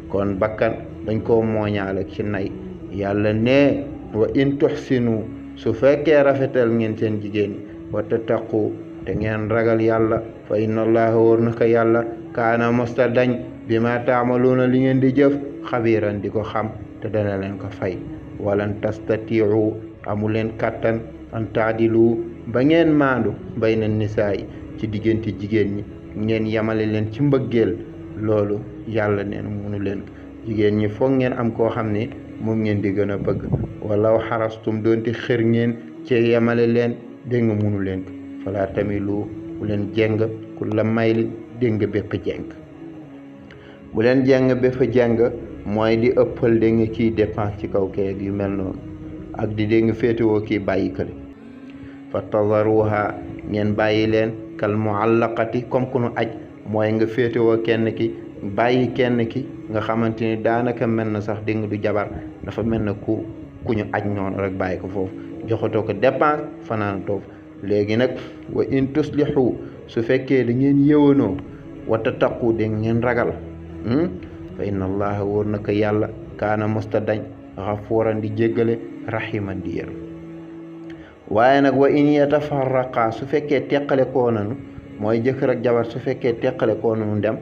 kon bakkan dañ koo mooñaale ci nay yàlla ne wa in tuxsinu su fekkee rafetal ngeen seen jigéen wa tattaqu te ngeen ragal yàlla fa inna allaha wóor na ko yàlla kaana mosta dañ bi ma taamaluuna li ngeen di jëf xabiiran di ko xam te dana leen ko fay walan tastatiu amu leen kàttan an taadilu ba ngeen maandu bayna nisaay ci diggante jigéen ñi ngeen yamale leen ci mbëggeel loolu yàlla neen munu leen jigéen ñi foog ngeen am koo xam ne moom ngeen di gën a bëgg walaw xarastum doonte xër ngeen ci yamale leen dégg nga munu leen fala tamilu bu leen jeng ku la mayli dégg nga bépp jeng bu leen jeng bépp jeng mooy di ëppal dégg nga kii dépense ci kaw kee yu mel noonu ak di dégg nga féetewoo kii bàyyi kële fa tazaruha ngeen bàyyi leen kal muallaqati comme ku nu aj mooy nga féetewoo kenn ki bàyyi kenn ki nga xamante ni daanaka mel na sax dégg nga du jabar dafa mel na ku ñu aj noonu rek bàyyi ko foofu joxatoo ko dépense fanaan toof léegi nag wa in tuslihu su fekkee da ngeen yëwanoo wa tattaqu de ngeen ragal fa inna allaha wóor na ko yàlla kaana mosta dañ xafuuran di jéggale rahiman di yërëm waaye nag wa in yatafarraqa su fekkee teqale koo nanu mooy jëkkër ak jabar su fekkee teqale koo nanu dem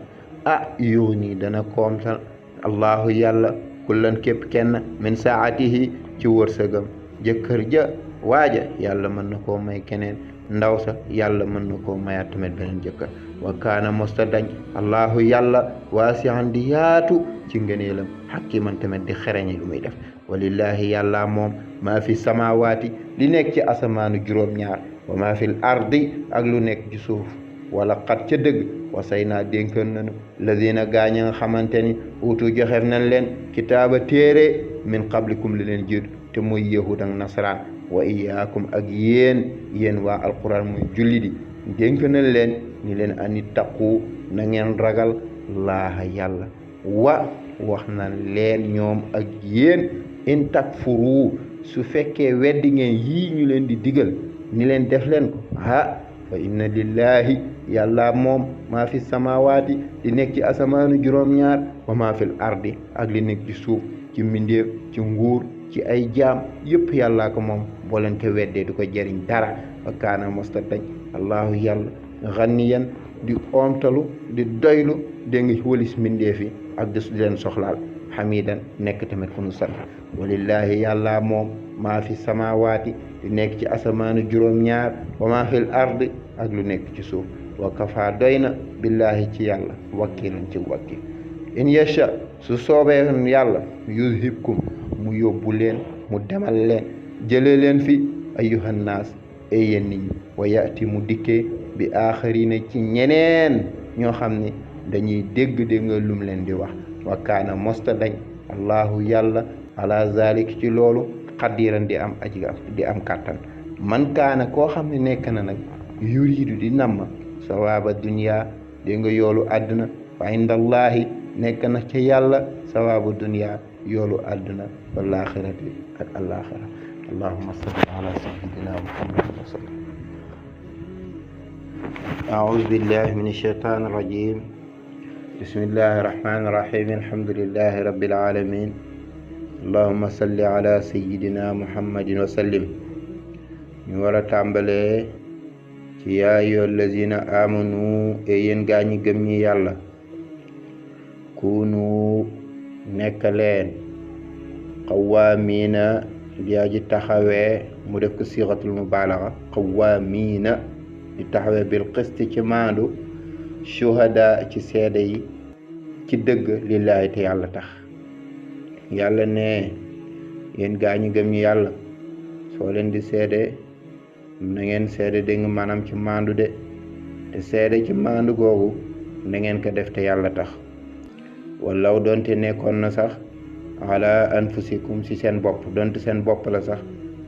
yooni dana koomtal allahu yàlla kullan képp kenn min saatihi ci wërsëgam jëkkër ja waaja yàlla mën na koo may keneen ndaw sa yàlla mën na koo mayaat tamit beneen jëkkër wa kaana mosta dañ allahu yàlla waasihan di yaatu ci ngëneelam hakiman tamit di xereñe lu muy def walillahi yàlla moom maa fi samawaati li nekk ci asamaanu juróom-ñaar wa maa fil ardi ak lu nekk ci suuf wala xat ca dëgg wasay naa dénkan nañu ladina gaañ nga xamante ni utu joxeef nañ leen kitaaba téere min qablikum li leen jiitu te muy yahud ak nasaraan wa iyaakum ak yéen waa alquran muy julli di dénk nañ leen ni leen ani taqu na ngeen ragal laaha yàlla wa wax na leen ñoom ak yéen in takfuru su fekkee weddi ngeen yii ñu leen di digal ni leen def leen ko fa inna lillahi yàlla moom maa fi samawaati li nekk ci asamaanu juróom-ñaar wa maa fil ardi ak li nekk ci suuf ci mbindeef ci nguur ci ay jaam yëpp yàllaa ko moom boo leen ko weddee du ko jëriñ dara wa kaana mosta dañ allahu yàlla ganiyan di omtalu di doylu dégg nga wëlis mbindeef yi ak di leen soxlaal xamidan nekk tamit ku nu sant walillahi yàlla moom maa fi samawaati di nekk ci asamaanu juróom-ñaar wa maa fil ardi ak lu nekk ci suuf wa kafa doy na billahi ci yàlla wakkilan ci wakkil in yasha su soobee yàlla yuzhibkum mu yóbbu leen mu demal leen jëlee leen fi ayyuhan naas ay yéen nit ñi wa yaati mu dikkee bi aaxarina ci ñeneen ñoo xam ne dañuy dégg nga lum leen di wax wa kaana mosta dañ allahu yàlla ala zalik ci loolu xadiran di am kàttan man kaana koo xam ne nekk na nag yuriidu di namm sawaaba dunya dégg nga yoolu àdduna fa indallahi nekk na ca yàlla sawaaba dunya yoolu àdduna wal axirati ak alaxira allahumma salli ala sayyidina muhammad wa sallam a'udhu billahi minash shaitanir rajim bismillahir rahmanir rahim alhamdulillahi rabbil alamin allahumma salli ala sayyidina muhammadin wa sallim ñu war a tàmbalee ci yaa ayyuhal lazina amanu e yéen gaa ñi gëm ñi yàlla kunu nekk leen qawwaamiina di aji taxawee mu def ko siixatul mubaalaxa qawwaamiina di taxawee bil qist ci maandu shuhada ci seede yi ci dëgg lillaahi te yàlla tax yàlla ne yéen gaa ñi gëm ñi yàlla soo leen di seede na ngeen seede dégg nga maanaam ci maandu de te seede ci maandu googu na ngeen ko def te yàlla tax wallaw doonte nekkoon na sax ala anfusikum ci seen bopp doonte seen bopp la sax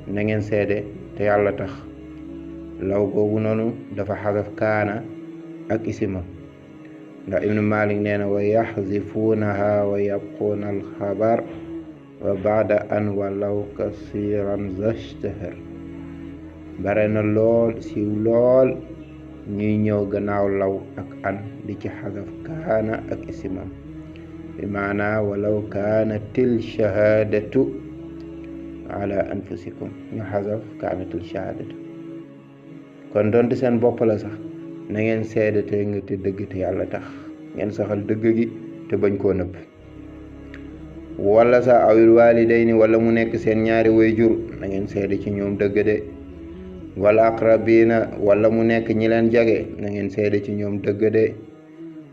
na ngeen seede te yàlla tax law googu noonu dafa xasaf kaana ak isima ndax ibnu malik nee na wa yaxzifuunaha wa yabquuna alxabar wa baada an walaw kasiran zashtahar bare na lool siiw lool ñuy ñëw gannaaw law ak an di ci xasaf kaana ak isimam bi maana walaw kaanatil shahaadatu ala anfusikum ñu xasaf kaanatil shahaadatu kon doonte seen bopp la sax na ngeen seede te nga te dëgg te yàlla tax ngeen saxal dëgg gi te bañ koo nëbb wala sa awil walidayni wala mu nekk seen ñaari wayjur na ngeen seede ci ñoom dëgg de wala aqrabina wala mu nekk ñi leen jage na ngeen seede ci ñoom dëgg de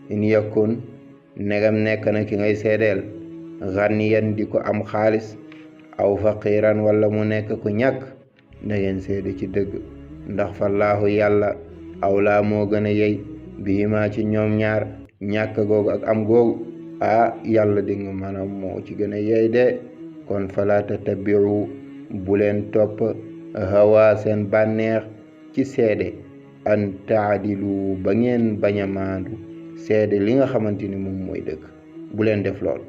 in yakun negam nekk na ki ngay seedeel ganiyan di ko am xaalis aw faqiran wala mu nekk ku ñàkk na ngeen seede ci dëgg ndax fallaahu yàlla awlaa moo gën a yey biima ci ñoom ñaar ñàkk googu ak am googu yàlla di nga maanaam moo ci gën a yey de kon fala tatabiu bu leen topp hawa seen bànneex ci seede an taadilu ba ngeen bañ a maandu seede li nga xamante ni moom mooy dëgg bu leen def lool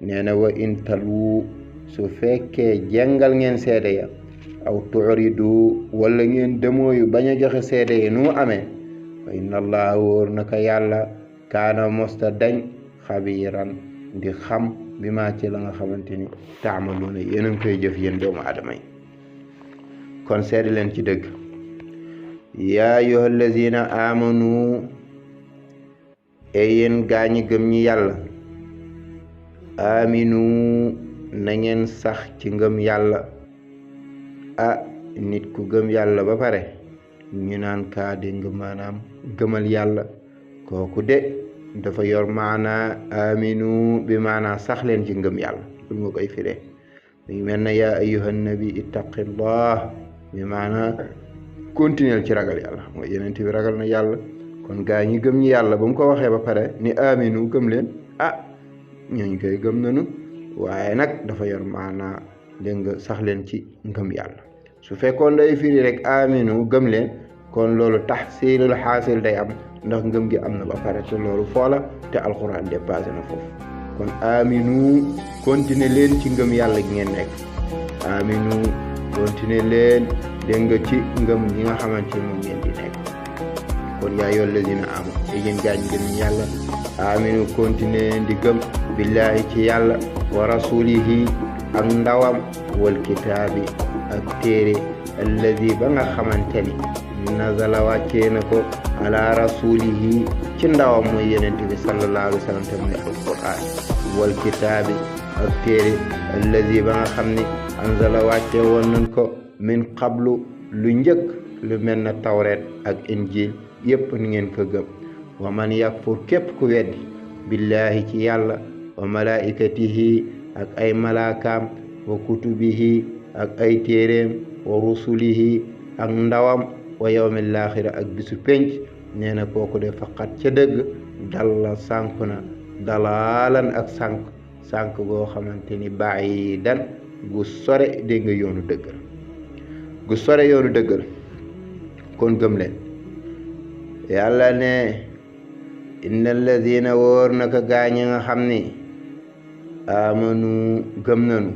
nee na wa in talu su fekkee jàngal ngeen seede ya aw tuuridu wala ngeen demooyu bañ a joxe seede yi nu mu amee fa inna allaha wóor naka yàlla kaana mosta dañ xabiiran di xam bi maa ci la nga xamante ni taamaluuna yéen a ngi koy jëf yéen doomu aadama yi kon seede leen ci dëgg yaa ayyuha allazina amanu e yéen gaa ñi gëm ñi yàlla aminu na ngeen sax ci ngëm yàlla nit ku gëm yàlla ba pare ñu naan kaa de nga maanaam gëmal yàlla kooku de dafa yor maanaa aminu bi maanaa sax leen ci ngëm yàlla lu nga koy firee mi mel na yaa ayyuhan nabi ittaqillah bi maanaa continuer ci ragal yàlla mooy yeneen bi ragal na yàlla kon gaa ñi gëm ñi yàlla ba mu ko waxee ba pare ni aminu gëm leen ñooñ koy gëm nanu waaye nag dafa yor maanaa dégg nga sax leen ci ngëm yàlla su fekkoon day firi rek aminu gëm leen kon loolu tahsilul xaasil day am ndax ngëm gi am na ba pare te loolu foola te alxuraan dépassé na foofu kon aminu continuer leen ci ngëm yàlla gi ngeen nekk aminu continuer leen dégg nga ci ngëm ñi nga xamante ni moom ngeen di nekk kon yaa ayyuhal lazina amanu yéen gaa ñi gëm yàlla aminu continuer leen di gëm billahi ci yàlla wa rasulihi ak ndawam wal kitaabi ak téere alladi ba nga xamante ni nazala wàccee na ko ala rasulihi ci ndawam mooy yenente bi sallallahu alayhi wa sallam te mooy alquran wal kitaabi ak téere alladi ba nga xam ni anzala wàcce woon nañ ko min qablu lu njëkk lu mel na tawreet ak injil yépp ni ngeen ko gëm wa man yakfur képp ku weddi billahi ci yàlla wa malaikatihi ak ay malaakaam wa kutubihi ak ay téeréem wa rusulihi ak ndawam wa yawmil aaxira ak bisu penc nee na kooku de faqat ca dëgg dalla sànku na dalaalan ak sànk goo xamante ni baidan gu sore dégg nga yoonu dëggal gu sore yoonu dëggal kon gëm leen yàlla ne inna alladina wóor naka gaañi nga xam ni amanu gëm nanu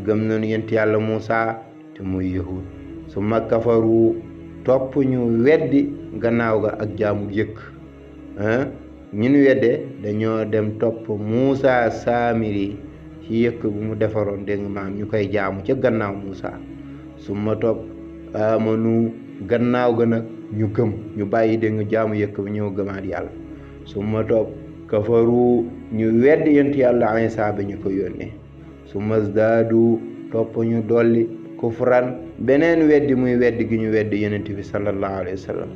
gëm nanu yent yàlla Muusa te muy yahud su ma kafaru topp ñu weddi gannaaw ga ak jaamu yëkk ñu nu weddee dañoo dem topp Muusa Saamiri ci yëkk bu mu defaroon dégg nga maam ñu koy jaamu ca gannaaw Muusa su ma topp amanu gannaaw ga nag ñu gëm ñu bàyyi dégg nga jaamu yëkk bi ñëw gëmaat yàlla su ma topp kafaru ñu weddi yent yàlla Iisaa bi ñu ko yónnee su masdaadu topp ñu dolli kufran beneen weddi muy weddi gi ñu weddi yonent bi sallallahu alayhi wa sallam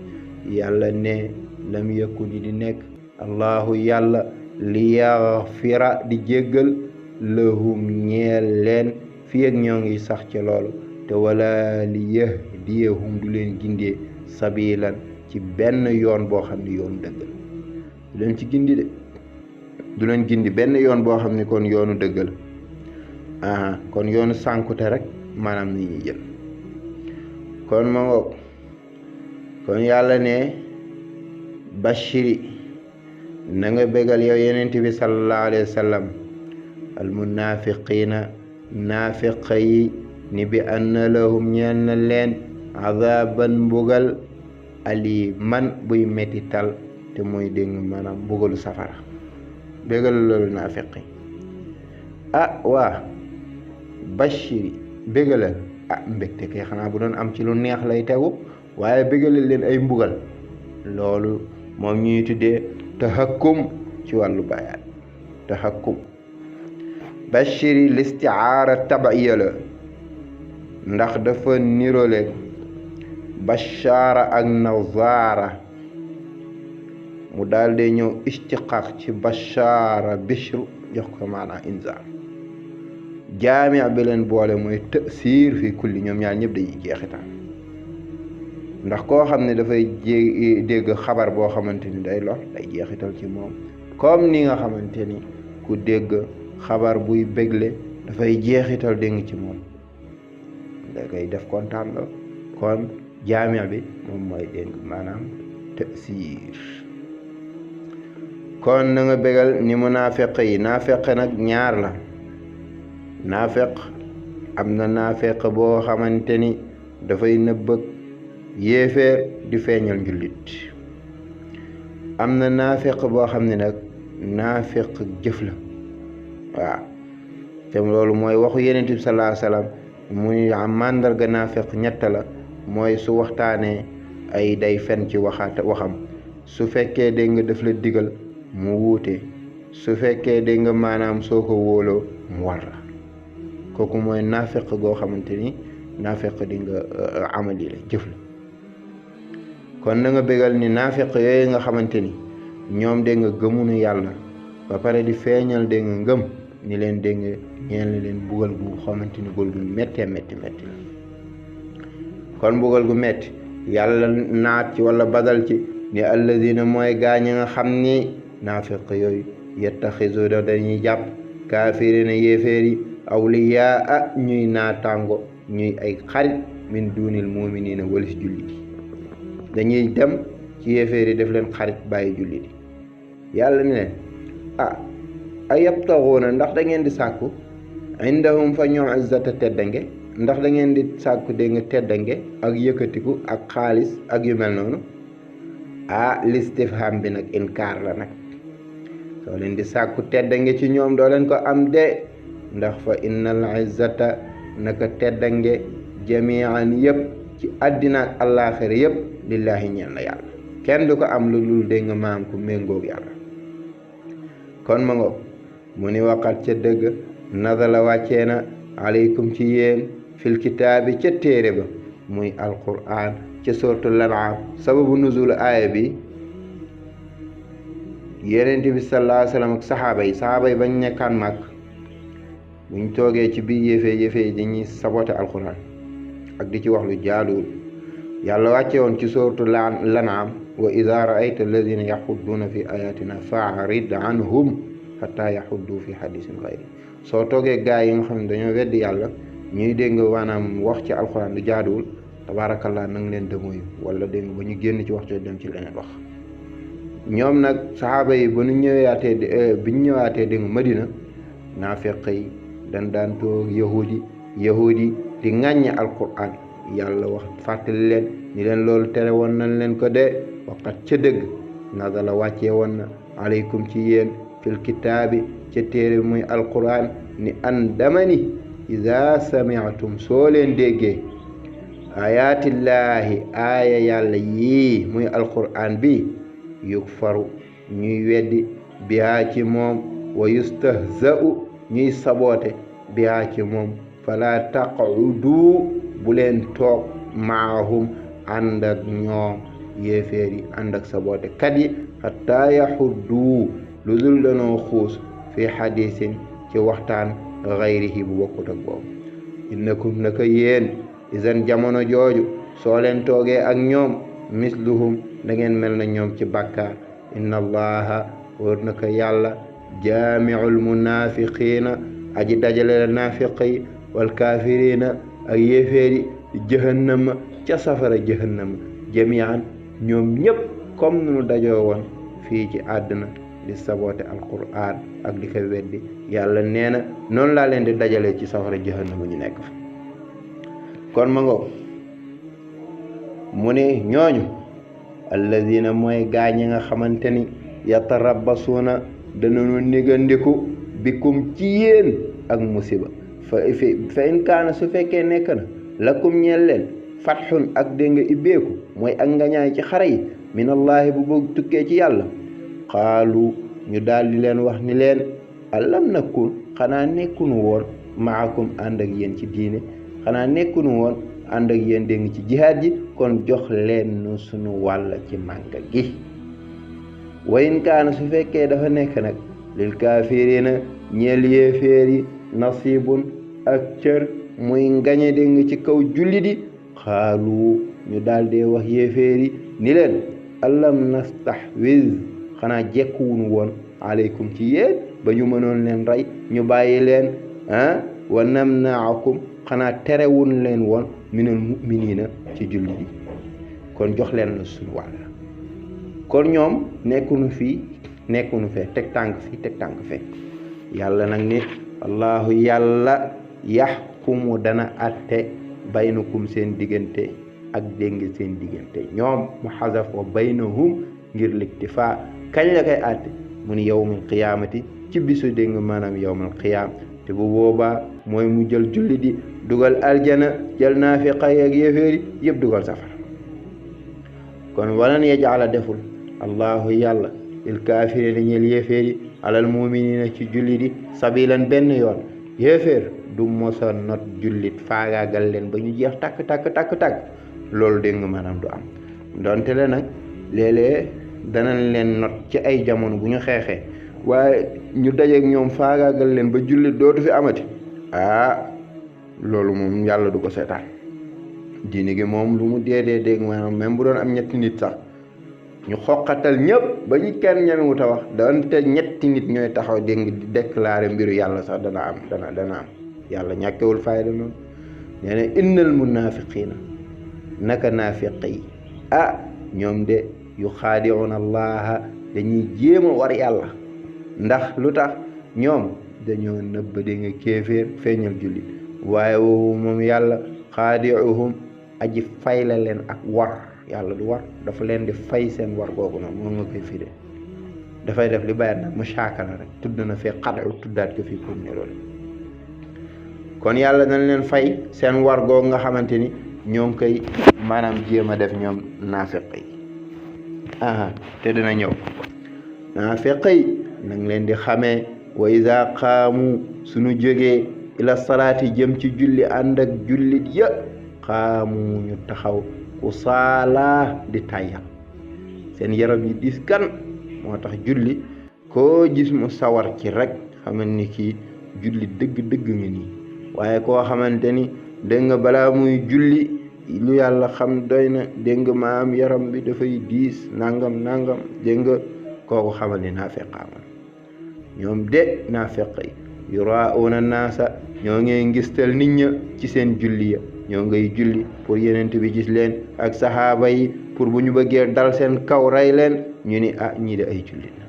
yàlla ne lam yakuni di nekk allahu yàlla li yaxfira di jéggal lahum ñeel leen fi ak ñoo ngi sax ci loolu te wala li yahdiyahum du leen gindee sabilan ci benn yoon boo xam ne yoonu dëggal du leen ci gindi de du leen gindi benn yoon boo xam ne kon yoonu dëggal kon yoonu sànkute rek maanaam ni ñuy jël kon ma ngoog kon yàlla ne bashiri na nga bégal yow yenent bi sallallahu alayhi wa sallam al munafiqina naafiqa yi ni bi anna lahum ñeel na leen azaban mbugal aliman buy mettital te mooy dégg maanaam mbugalu safara bégal loolu naafiqi waa bashiri bégalal mbégte kay xanaa bu doon am ci lu neex lay tegu waaye bégalal leen ay mbugal loolu moom ñuy tuddee tahakkum ci wàllu bayaat tahakkum bashiri listiaara tabaiya la ndax dafa niroleeg bashaara ak nazaara mu daal de ñëw istiqaaq ci bashaara bishru jox ko maanaa inzaar jaami bi leen boole mooy tasiir fi kulli ñoom ñaar ñëpp dañuy jeexital ndax koo xam ne dafay dégg xabar boo xamante ni day lor day jeexital ci moom comme ni nga xamante ni ku dégg xabar buy bégle dafay jeexital dégg ci moom da koy def kontaan la kon jaami bi moom mooy dégg maanaam tasiir kon na nga bégal ni mu naafeq yi naafeq nag ñaar la naafeq am na naafeq boo xamante ni dafay nëbbëg yéeféer di feeñal njullit am na naafeq boo xam ne nag naafeq jëf la waaw te loolu mooy waxu Yonent bi sallallahu alayhi wa sallam muy am màndarga naafeq ñett la mooy su waxtaanee ay day fen ci waxam su fekkee dégg nga daf la digal mu wuute su fekkee dégg nga maanaam soo ko wóoloo mu war la kooku mooy naafeq goo xamante ni naafeq di nga amali la jëf la kon na nga bégal ni naafeq yooyu nga xamante ni ñoom dégg nga gëmunu yàlla ba pare di feeñal dégg nga ngëm ni leen dégg nga ñeen leen bugal gu xamante ni bugal gu méttee métti la kon bugal gu métti yàlla naat ci wala badal ci ni alladina mooy gaañi nga xam ni naafeq yooyu yettaxisuuna dañuy jàpp kaafirina yéeféer yi awliyaa ñuy naataango ñuy ay xarit min dunil muminina walis jullit yi dañuy dem ci yéeféer yi def leen xarit bàyyi jullit yi yàlla ni leen ayabtaxuuna ndax da ngeen di sàkku indahum fa ñoom izzata teddange ndax da ngeen di sàkku dégg nga teddange ak yëkkatiku ak xaalis ak yu mel noonu listifham bi nag inkaar la nag soo leen di sàkku teddange ci ñoom doo leen ko am de ndax fa innal izzata naka teddange jamian yëpp ci àddina ak àllaaxira yëpp lillahi ñeel na yàlla kenn du ko am lu dul dégg nga maam ku méngoog yàlla kon ma ngoog mu ni waqat ca dëgg nazala wàccee na aleykum ci yéen fil kitaabi ca téere ba muy alquran ca suratul an'am sababu nuzul aaya bi yonent bi sallallahu alayhi wa sallam ak saxaaba yi bañ nekkaan màgg buñ toogee ci biir yëfee yi dañuy sabote alquran ak di ci wax lu jaaduwul yàlla wàcce woon ci suratul an'am wa idha ra'ayta alladhina yaxudduuna fi ayatina fa'rid anhum hatta yaxuddu fi hadisin ghayri soo toogee gaa yi nga xam ne dañoo weddi yàlla ñuy dégg nga maanaam wax ci alxuraan lu jaaduwul tabaarakallaa na nga leen demoyu wala dégg nga ba ñu génn ci waxtu dem ci leneen wax ñoom nag saxaaba yi ba ñu ñëwaatee dégg nga Madina naafiq yi dañ daan toog yahudi di ŋàññe alxuraan yàlla wax fàttali leen ni leen loolu tere woon nañ leen ko de waqat ca dëgg nazala wàccee woon na aleykum ci yéen fil kitaabi ca téere bi muy alquran ni an damani ida samiatum soo leen déggee ayatillaahi aaya yàlla yii muy alquran bi yukfaru ñuy weddi bihaa ci moom wa yustahza'u ñuy saboote bihaa ci moom fala taqudu bu leen toog maahum ànd ak ñoom yéeféer yi ànd ak saboote kat yi hatta yaxuddu lu dul danoo xuus fi xadisin ci waxtaan xayrihi bu bokkut ak boobu innakum naka yéen isan jamono jooju soo leen toogee ak ñoom misluhum da ngeen mel na ñoom ci bàkkaar inna allaha wóor naka yàlla jaamiul munafiqiina aji dajale la naafiq yi wal kaafiriina ak yéeféer yi jahannama ca safara jahannama jamian ñoom ñëpp comme nu dajoo woon fii ci àdduna di saboote alquran ak di ko weddi yàlla nee na noonu laa leen di dajalee ci safara jahannama ñu nekk fa kon ma ngo mu ne ñooñu alladina mooy gaañi nga xamante ni yatarabbasuuna danañu négandiku bikum ci yéen ak musiba fa in kaana su fekkee nekk na lakum ñeel leen fatxun ak dégg nga ibbeeku mooy ak ngañaay ci xare yi minallahi bu bëgg tukkee ci yàlla xaalu ñu daal di leen wax ni leen alam nakun xanaa nekkunu woon maakum ànd ak yéen ci diine xanaa nekkunu woon ànd ak yéen dégg ci jihaad ji kon jox leen nu sunu wàll ci mànga gi wayin kaana su fekkee dafa nekk nag lil kaafiriina ñeel yéeféer yi nasibun ak cër muy ngañe dégg ci kaw julli di xaalu ñu daal dee wax yéeféer yi ni leen alam nastahwiz xanaa jekkuwunu woon aleykum ci yéen ba ñu mënoon leen rey ñu bàyyi leen wa namnaakum xanaa terewun leen woon minal mu'miniina ci julli di kon jox leen la suñu wàll kon ñoom nekkunu fii nekkunu fee teg tànk fii teg tànk fee yàlla nag ni allahu yàlla yaxkumu dana atte baynakum seen diggante ak dégg seen diggante ñoom mu xasaf wa baynahum ngir liktifaa kañ la koy atte mu ni yawmal qiyaamati ci bisu dégg maanaam yawmal qiyaam te bu boobaa mooy mu jël julli di dugal aljana jël naafiqa yi ak yéeféer yi yëpp dugal safara kon walan yajala deful allahu yàlla lil kaafiriina ñeel yéeféer yi alal muminina ci julli di sabilan benn yoon yéeféer du mosa not jullit faagaagal leen ba ñu jeex takk loolu dégg nga maanaam du am donte le nag léeg-léeg danañ leen not ci ay jamono bu ñu xeexee waaye ñu dajeeg ñoom faagaagal leen ba jullit dootu fi amati loolu moom yàlla du ko seetaan diine gi moom lu mu dee dégg maanaam même bu doon am ñetti nit sax ñu xoqatal ñëpp ba ñu kenn ñamewut a wax donte ñetti nit ñooy taxaw dégg nga di déclarer mbiru yàlla sax dana am yàlla ñàkkewul fayda noonu nee na innal munafiqina naka naafiq yi ñoom de yu xaadi'una allaha dañuy jéem a war yàlla ndax lu tax ñoom dañoo nëbb dégg nga kéeféer feeñal jullit waaye woowu moom yàlla xaadi'uhum aji fay la leen ak war yàlla du war dafa leen di fay seen war googu noonu moom nga koy firé dafay def li bàyyi nag mushakala rek tudd na fee xadu tuddaat ko fii comme ne loolu kon yàlla dañ leen fay seen war googu nga xamante ni ñoo ngi koy maanaam jéem a def ñoom naafiq yi te dina ñëw naafiq yi nang leen di xamee wa iza qaamu suñu jógee ila salaati jëm ci julli ànd ak jullit ya qaamu ñu taxaw kusaala di tàyyal seen yaram yi dis gan moo tax julli koo gis mu sawar ci rek xamal ni kii julli dëgg-dëgg nga nii waaye koo xamante ni dégg nga balaa muy julli lu yàlla xam doy na dégg nga maam yaram bi dafay diis nangam dégg nga kooku xamal ni naafeqaaman ñoom de naafeq yi yuraa'uuna naasa ñoo ngay ngistal nit ña ci seen julli ya ñoo ngay julli pour yenent bi gis leen ak saxaaba yi pour bu ñu bëggee dal seen kaw rey leen ñu ni ñii de ay julli na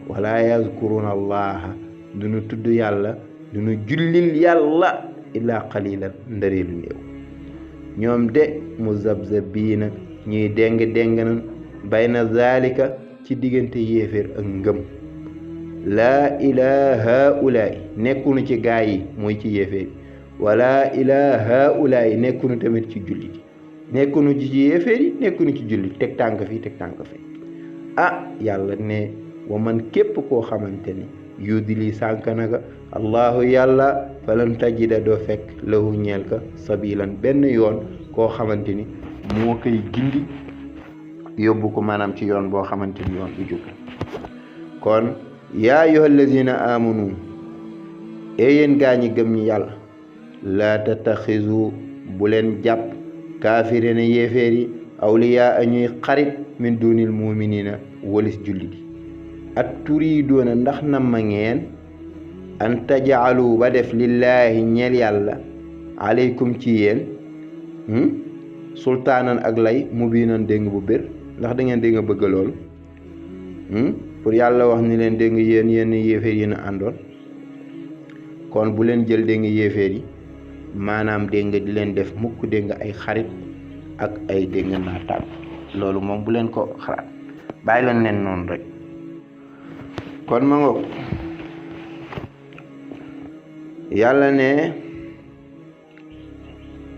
wala yazkuruna allaha duñu tudd yàlla duñu jullil yàlla illaa qalilan ndari lu néew ñoom de muzabzabiina ñuy déng nan bayna zalika ci diggante yéeféer ak ngëm laa ilaa haulaay nekkunu ci gaa yi mooy ci yéeféer wala ilaa haulaay nekkunu tamit ci julli nekkunu ci yéeféer yi nekkunu ci julli teg tànk fii teg tànk fii yàlla ne wa man képp koo xamante ni yudili sànk naga allahu yàlla falan tajida doo fekk lahu ñeel ka sabilan benn yoon koo xamante ni moo koy gindi yóbbu ko maanaam ci yoon boo xamante ni yoon bu jub kon yaa ayyuha allazina amanu yéen gaa ñi gëm ñi yàlla laa tattaxizu bu leen jàpp kaafirina yéeféer yi awliyaa ñuy xarit min dunil muminina walis julli di at turiidoona ndax namma ngeen an tajaalu ba def lillaahi ñeel yàlla aleykum ci yéen sultaanan ak lay mubiinan dégg bu bir ndax da ngeen dégg nga bëgg loolu pour yàlla wax ni leen dégg nga yéen yéeféer yi na àndoon kon bu leen jël dégg nga yéeféer yi maanaam dégg nga di leen def mukk dégg nga ay xarit ak ay dégg nga naataal loolu moom bu leen ko xalaat bàyyi leen noonu rek kon ma ngoog yàlla ne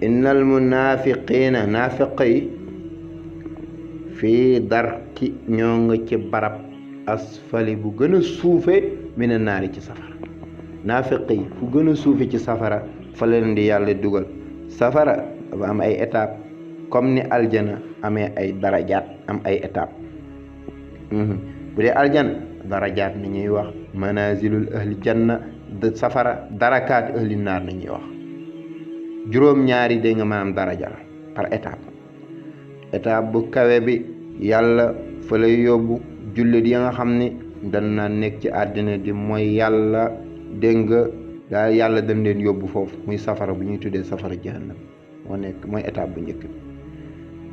innal munaafiqiina naafiq yi fii darki ñoo nga ci barab asfali bu gën a suufe mina naari ci safara naafiq yi fu gën a suufe ci safara fa leen di yàlla dugal safara dafa am ay étape comme ni aljana amee ay darajaat am ay étape bu dee aljana darajaat ni ñuy wax manazilul ahli janna safara darakaat ahli naar ni ñuy wax juróom-ñaari dégg nga maanaam daraja la par étape bu kawe bi yàlla fa lay yóbbu jullit yi nga xam ni dañ na nekk ci àddina di mooy yàlla dégg nga daal yàlla dañ leen yóbbu foofu muy safara bu ñuy tuddee safara jahannam mooy étape bu njëkk bi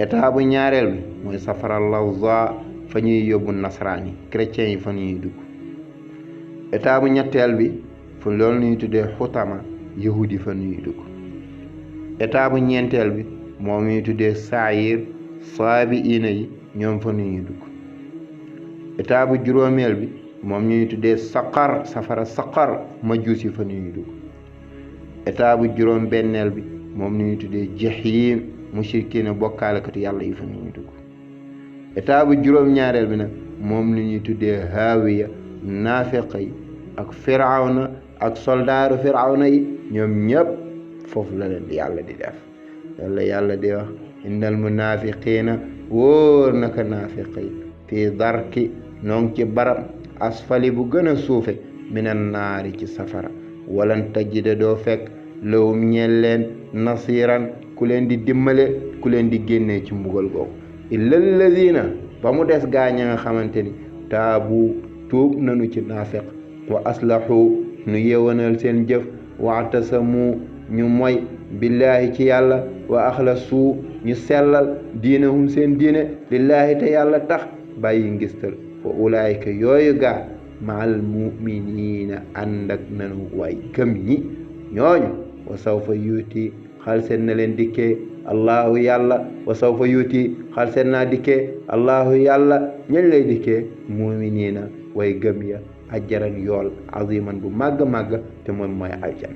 étape bu ñaareel bi mooy safara lawza fa ñuy yóbbu nasaraan yi chrétiens yi fa ñuy dugg étape bu ñetteel bi fa loolu ñuy tuddee xutama yahudi fa ñuy dugg étape bu ñeenteel bi moom ñuy tuddee saayir saabi ina yi ñoom fa ñuy dugg étape bu juróomeel bi moom ñuy tuddee saqar safara saqar majuus yi fa ñuy dugg étape bu juróom benneel bi moom ñuy tuddee jahim mushrikina bokkaalekatu yàlla yi fa ñuy dugg étape bu juróom-ñaareel bi nag moom li ñuy tuddee haawiya naafeq yi ak firawna ak soldaaru firawna yi ñoom ñëpp foofu la leen di yàlla di def yàlla di wax innal munaafiqiina wóor naka naafiq yi fii darki noong ci barab asfali bu gën a suufe minan naari ci safara walan tajida doo fekk lawum ñeel leen nasiran ku leen di dimbale ku leen di génnee ci mbugal googu illa alladina ba mu des gaaña nga xamante ni taabu tuub nanu ci naafiq wa aslahu nu yewanal seen jëf waatasamu ñu moy billaahi ci yàlla wa axlasu ñu sellal diinahum seen diine lillaahi te yàlla tax bàyyi ngistal wa ulaayika yooyu gaa maal muminina ànd ak nanu waay gëm ñi ñooñu wa sawfa yuuti xal seen na leen dikkee allahu yàlla wa sawfa yuuti xal seen naa dikkee allahu yàlla ñañ lay dikkee muminina way gëm ya ajjaran yool aziman bu màgg-màgg te moom mooy aljan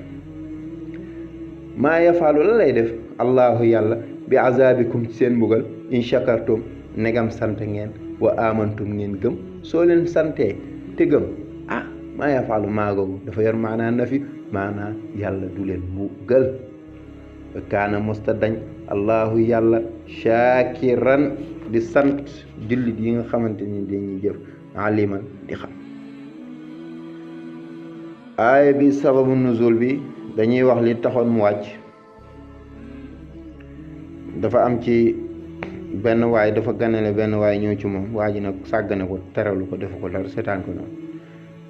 maa yafaalu la lay def allahu yàlla bi azabikum ci seen mbugal in shakartum negam sant ngeen wa amantum ngeen gëm soo leen santee te gëm maa yafaalu maa googu dafa yor maanaa nafi maanaa yàlla du leen mbugal kaana mosta dañ allahu yàlla shakiran di sant jullit yi nga xamante ni dañuy jëf aliman di xam aaya bi sababu nuzul bi dañuy wax li taxoon mu wàcc dafa am ci benn waay dafa ganale benn waay ñëw ci moom waa ji nag sàggane ko teralu ko defu ko dara seetaan ko noonu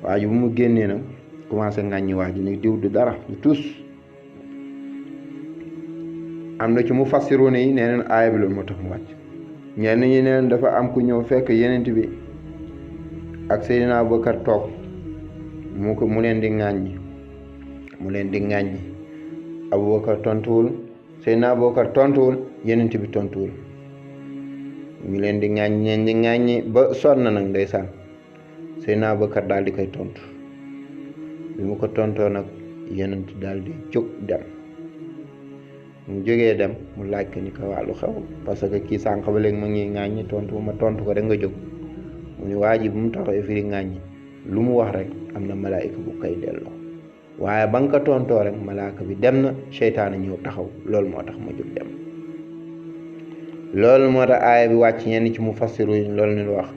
waa ji bu mu génnee nag commencé ŋàññi waa ji nag diw du dara du tus am na ci mu fassiroone yi nee neen aaya bi loolu moo tax mu wàcc ñenn ñi neen dafa am ku ñëw fekk yenent bi ak Seydina Abubakar toog mu leen di ŋàññi Abubakar tontuwul Seydina Abubakar tontuwul yenent bi tontuwul ñu leen di ŋàññi ba sonn nag ndeysaan Seydina Abubakar daal di koy tontu bi mu ko tontoo nag yenent daal di jóg dem mu jógee dem mu laaj ko ni ko wàllu xew parce que kii sànq ba léegi ma ngi ŋàññi tontu ko rek nga jóg mu ni waa ji bu mu taxawee firi ŋàññi lu mu wax rek am na malaayika bu koy delloo waaye ba nga ko tontoo rek malaaka bi dem na seytaane ñëw taxaw loolu moo tax ma jóg dem loolu moo tax aaya bi wàcc ñenn ci mu fassiru loolu ni wax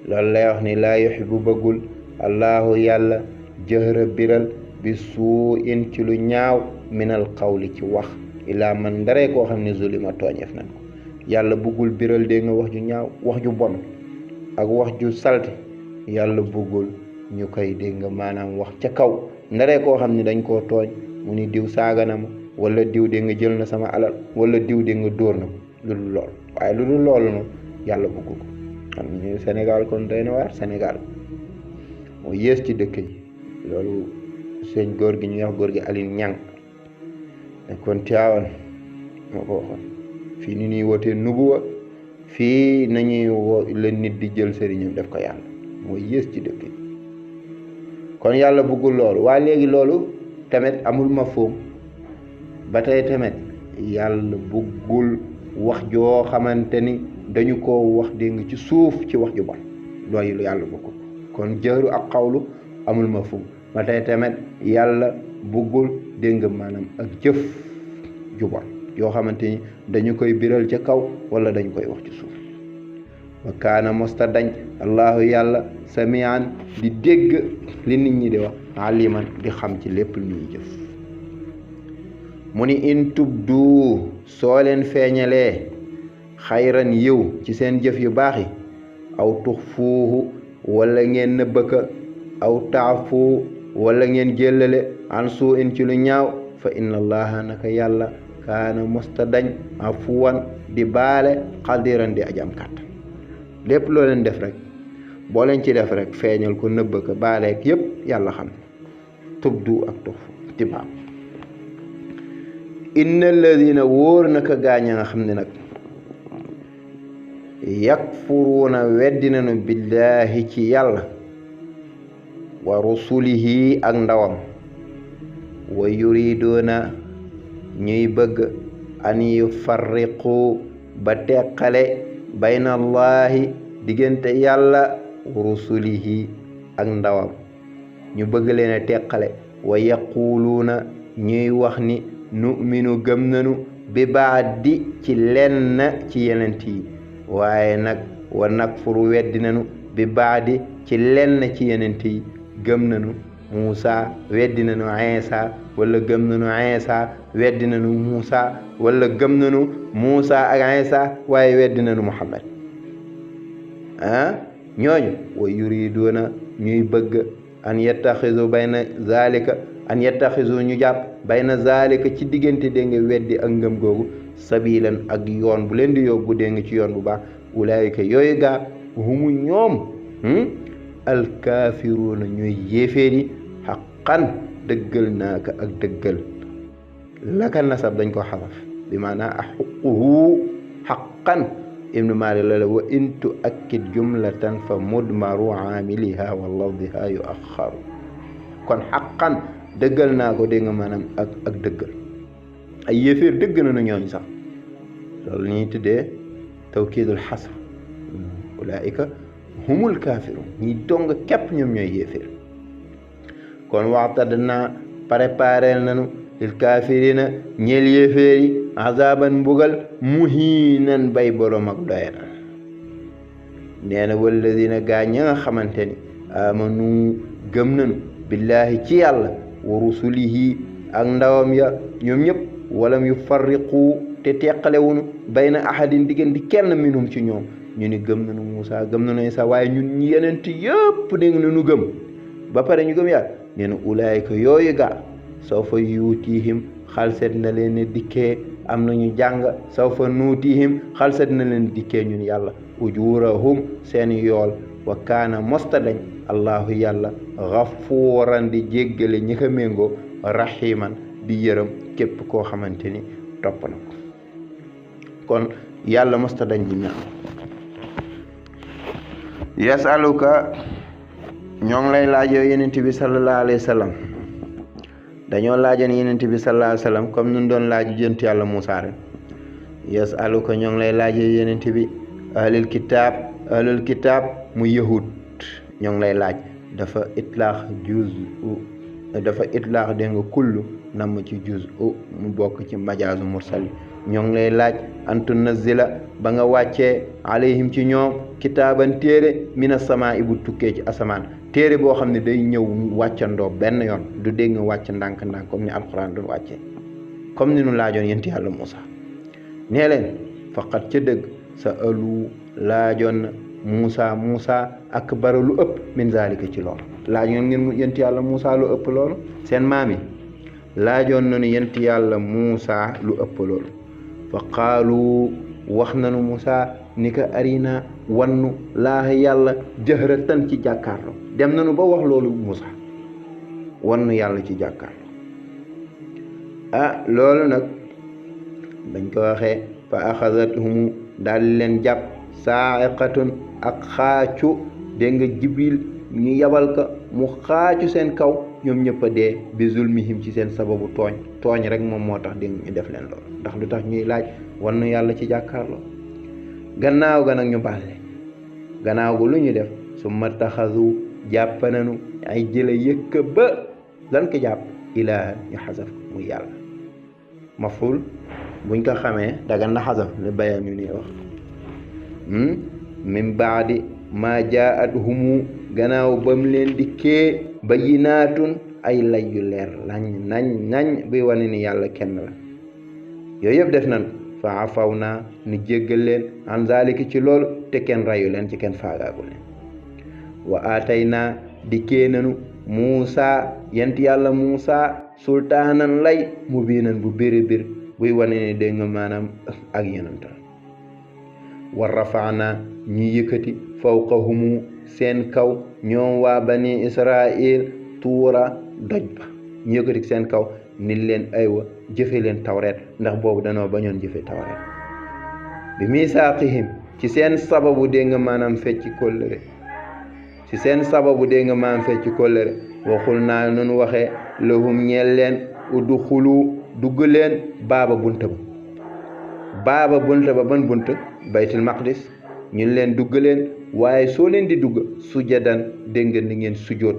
loolu lay wax ni laa yuhibbu bëggul allahu yàlla jëhra biral bi suu in ci lu ñaaw minal qawli ci wax ilaa man ndaree koo xam ne zulima tooñeef nañ ko yàlla bëggul biral dégg nga wax ju ñaaw wax ju bon ak wax ju salte yàlla bëggul ñu koy dégg nga maanaam wax ca kaw ndaree koo xam ne dañ koo tooñ mu ni diw saaga na ma wala diw dégg nga jël na sama alal wala diw dégg nga dóor na ma lu dul lool waaye lu dul loolu noonu yàlla bëggul ko xam ne Sénégal kon doy na waar Sénégal moo yées ci dëkk yi loolu seen góor gi ñuy wax góor gi Aline Ñang kon Tiwaawan moo ko waxoon fii ni ñuy wootee nubuwa fii nañuy woo la nit di jël sëriñam def ko yàlla mooy yées ci dëkk yi kon yàlla bëggul loolu waaye léegi loolu tamit amul mafhum ba tey tamit yàlla bëggul wax joo xamante ni dañu ko wax dégg nga ci suuf ci wax ju bon loolu yàlla bëggul kon jëru ak xawlu amul mafhum ba tey tamit yàlla bëggul dégg nga maanaam ak jëf ju bon yoo xamante ni dañu koy biral ca kaw wala dañu koy wax ci suuf wa kaana mosta dañ allahu yàlla samian di dégg li nit ñi di wax aliman di xam ci lépp lu ñuy jëf mu ni in tubdu soo leen feeñalee xayran yiw ci seen jëf yu baax yi aw tuxfuuhu wala ngeen nëbbaka aw taafu wala ngeen jëllale an suu in ci lu ñaaw fa inna allaha naka yàlla kaana mosta dañ afuwan di baale xadiran di ajam kàttan lépp loo leen def rek boo leen ci def rek feeñal ko nëbb ko baaleek yépp yàlla xam tubdu ak tuxfu tibaab inna alladina wóor naka gaaña nga xam ne nag yakfuruuna weddi nañu billaahi ci yàlla wa rusulihi ak ndawam wa yuriduuna ñuy bëgg an yufarriqu ba teqale bayna allahi diggante yàlla wa rusulihi ak ndawam ñu bëgg leen a teqale wa yaquluuna ñuy wax ni nu'minu gëm nanu bi baadi ci lenn ci yenent yi waaye nag wa nakfuru weddi nanu bi baadi ci lenn ci yenent yi gëm nanu Muusa weddi nanu Iisa wala gëm nanu Iisa weddi nanu Muusa wala gëm nanu Muusa ak Iisa waaye weddi nanu Muhammad ñooñu wa yuriduuna ñuy bëgg an yattaxizu bayna zalika an yattaxizu ñu jàpp bayna zalika ci diggante dégg nga weddi ak ngëm googu sabilan ak yoon bu leen di yóbbu dégg nga ci yoon bu baax ulaayika yooyu gaa humu ñoom alkaafiruuna ñooy yéeféer yi xaqan dëggal naa ko ak dëggal laka nasab dañ ko xaraf bi maanaa axuquhu xaqan ibnu maalik la wa intu akkid jumlatan fa mudmaru aamiliha wa lafdiha yu axaru kon xaqan dëggal naa ko dégg nga maanaam ak dëggal ay yéeféer dëgg nañu ñooñu sax loolu ñuy tuddee tawkiidul xasr ulaika humul kaafiruun ñi dong képp ñoom ñooy yéeféer kon waxtadnaa prépareel nañu lil kaafirina ñeel yéeféer yi azaban mbugal muhiinan bay borom ak doyal nee na walladina gaa ña nga xamante ni amanu gëm nañu billaahi ci yàlla wa rusulihi ak ndawam ya ñoom ñëpp walam yufarriqu te teqalewunu bayna ahadin diggante kenn minhum ci ñoom ñu ni gëm nañu Muusa gëm nañu Isa waaye ñun ñi yenent yëpp dégg nañu gëm ba pare ñu gëm yàlla nee na ulaayika yooyu gaa sawfa yuutihim xalset na leen ne dikkee am nañu jàng sawfa nuutihim xalset na leen dikkee ñun yàlla ujurahum seeni yool wa kaana mosta dañ allahu yàlla gafuuran di jéggale ñi ko méngoo rahiman di yërëm képp koo xamante ni topp na ko kon yàlla mosta dañ di ñaan yasaluka ñoo ngi lay laaj yow yenent bi sallallahu alayhi wa sallam dañoo laajoon yenent bi sallallahu alayhi wa sallam comme nun doon laaj jënt yàlla Muusaa rek yasaluka ñoo ngi lay laaj yow yenent bi ahlul kitaab mu yahud ñoo ngi lay laaj dafa itlaax dégg nga kullu namm ci juz mu bokk ci majaazu mursal ñoo ngi lay laaj antu nazila ba nga wàccee alayhim ci ñoom kitaaban téere mina samaa bu tukkee ci asamaan téere boo xam ne day ñëw wàccandoo benn yoon du dégg nga wàcc ndànk-ndànk comme ni alquran doon wàccee comme ni nu laajoon yenti yàlla Muusaa nee leen faqat ca dëgg sa alu laajoon na Muusaa akbar lu ëpp min zalika ci loolu laajoon ngeen yenti yàlla Muusaa lu ëpp loolu seen maam yi laajoon nañu yenti yàlla Muusaa lu ëpp loolu fa qaalu wax nañu Muusaa ni ka arina wannu laaha yàlla jahratan ci jàkkaarloo dem nañu ba wax loolu Muusaa wannu yàlla ci jàkkaarloo loolu nag bañ ko waxee fa axazathum daal leen jàpp saa'iqatun ak xaacu dégg nga Jibril ñu yabal ka mu xaacu seen kaw ñoom ñëpp a dee bi zulmihim ci seen sababu tooñ rek moom moo tax dégg ñu def leen loolu ndax lu tax ñuy laaj wannu yàlla ci jàkkaarloo gannaaw ga nag ñu balle gannaaw gu lu ñu def su ma taxasu jàpp nañu ay jëla yëkka ba lan ko jàpp ilaaha ñu xasaf muy yàlla maful buñ ko xamee daga na xasaf li bayam ñu nii wax min baadi ma jaat humu gannaaw bam leen dikkee bayyinaatun ay lay yu leer nañ buy wane ni yàlla kenn la yooyu yëpp def nañ fa afaw naa nu jéggal leen an zalika ci loolu te kenn rayu leen ci kenn faagaagu leen wa aatay naa dikkee nanu Muusaa yent yàlla Muusaa sultaanan lay mu biinan bu béri bir buy wane ni dégg nga maanaam ak yenantal wa rafaana ñu yëkkati fawqahumu seen kaw ñoom waa bani Israil tuura doj ba ñu yëkkati seen kaw ni leen aywa jëfe leen tawreet ndax boobu danoo bañoon jëfe tawreet bi misaaqihim ci seen sababu dégg nga maanaam fecci kóllëre ci seen sababu dégg nga maanaam fecci kóllëre waxul naa nunu waxee lahum ñeel leen udxulu dugg leen baaba bunta ba ban bunt baytul maqdis ñun leen dugg leen waaye soo leen di dugg sujadan dégg nga ni ngeen sujoot